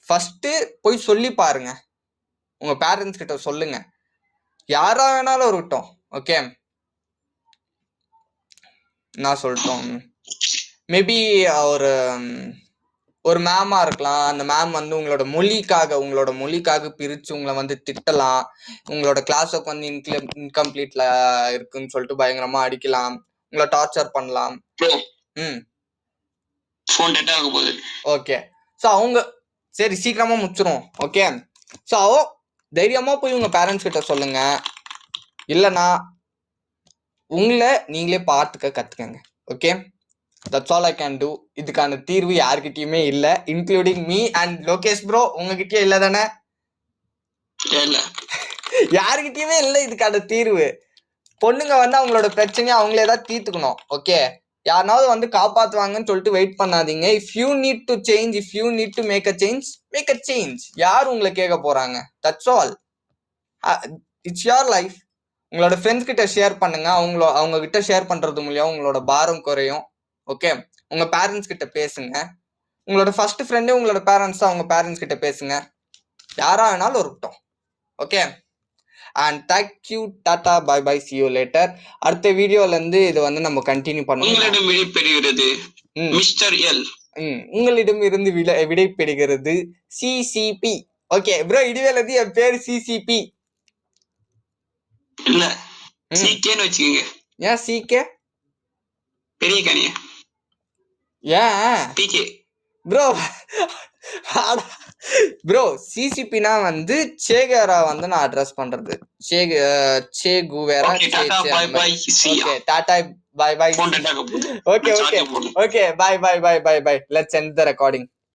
ஃபர்ஸ்ட் போய் சொல்லி பாருங்க, உங்க பேரண்ட்ஸ் கிட்ட சொல்லுங்க, யாரா வேணாலும் இருக்கட்டும். ஓகே, நான் சொல்லிட்டோம், மேபி ஒரு மேமா இருக்கலாம். அந்த மேம் வந்து உங்களோட மொழிக்காக பிரிச்சு உங்களை வந்து திட்டலாம். உங்களோட கிளாஸ் ஒர்க் வந்து இன்கம்ப்ளீட்ல இருக்குன்னு சொல்லிட்டு பயங்கரமா அடிக்கலாம், உங்களை டார்ச்சர் பண்ணலாம். ஓகே, ஸோ அவங்க சரி சீக்கிரமா முடிச்சிரும். ஓகே, ஸோ தைரியமா போய் உங்க பேரண்ட்ஸ் கிட்ட சொல்லுங்க. இல்லைன்னா உங்களை நீங்களே பார்த்துக்க கத்துக்கங்க. Okay, that's all I can do. இதுக்கான தீர்வு யார்கிட்டயுமே இல்ல, including me and Lokesh bro. உங்ககிட்டயே இல்ல தானே? இல்ல யாருகிட்டயுமே இல்ல இதுக்கான தீர்வு. பொண்ணுங்க வந்து அவங்களோட பிரச்சனையை அவங்களே தான் தீர்த்துக்கணும். ஓகே, யாருனாவது வந்து காப்பாத்துவாங்கன்னு சொல்லிட்டு வெயிட் பண்ணாதீங்க. If you need to change, if you need to make a change, make a change. யார் உங்களை கேட்க போறாங்க? That's all. It's your life. உங்களோட ஃப்ரெண்ட்ஸ் கிட்ட ஷேர் பண்ணுங்க. அவங்க கிட்ட ஷேர் பண்றது மூலியம் உங்களோட பாரம் குறையும். ஓகே, உங்க பேரண்ட்ஸ் கிட்ட பேசுங்க. உங்களோட ஃபர்ஸ்ட் ஃப்ரெண்டே உங்களோட பேரண்ட்ஸ், அவங்க பேரண்ட்ஸ் கிட்ட பேசுங்க. யாரா வேணாலும் இருக்கட்டும். Okay, and thank you, tata, bye bye, see you later. அடுத்த வீடியோல இருந்து இது வந்து நம்ம கண்டினியூ பண்ணுவோம். உங்களிடம் விடைபெறுகிறது மிஸ்டர் எல். உங்களிடம் இருந்து விடைபெறுகிறது சிசிபி. ஓகே ப்ரோ, இனிமேல் வந்து என் பேரு சிசிபி இல்ல, சிகேன்னு வச்சுக்கோங்க. ஏன் சிகே? பெரிய கனிய. ஏன் பிகே ப்ரோ? ப்ரோ, சிசிபினா வந்து சேகரா வந்து நான் அட்ரஸ் பண்றது. Che Guevara. Okay, tata bye bye see ya. Okay, tata bye bye. Phone tata போடு. Okay okay okay, bye bye bye bye bye. Let's end the recording.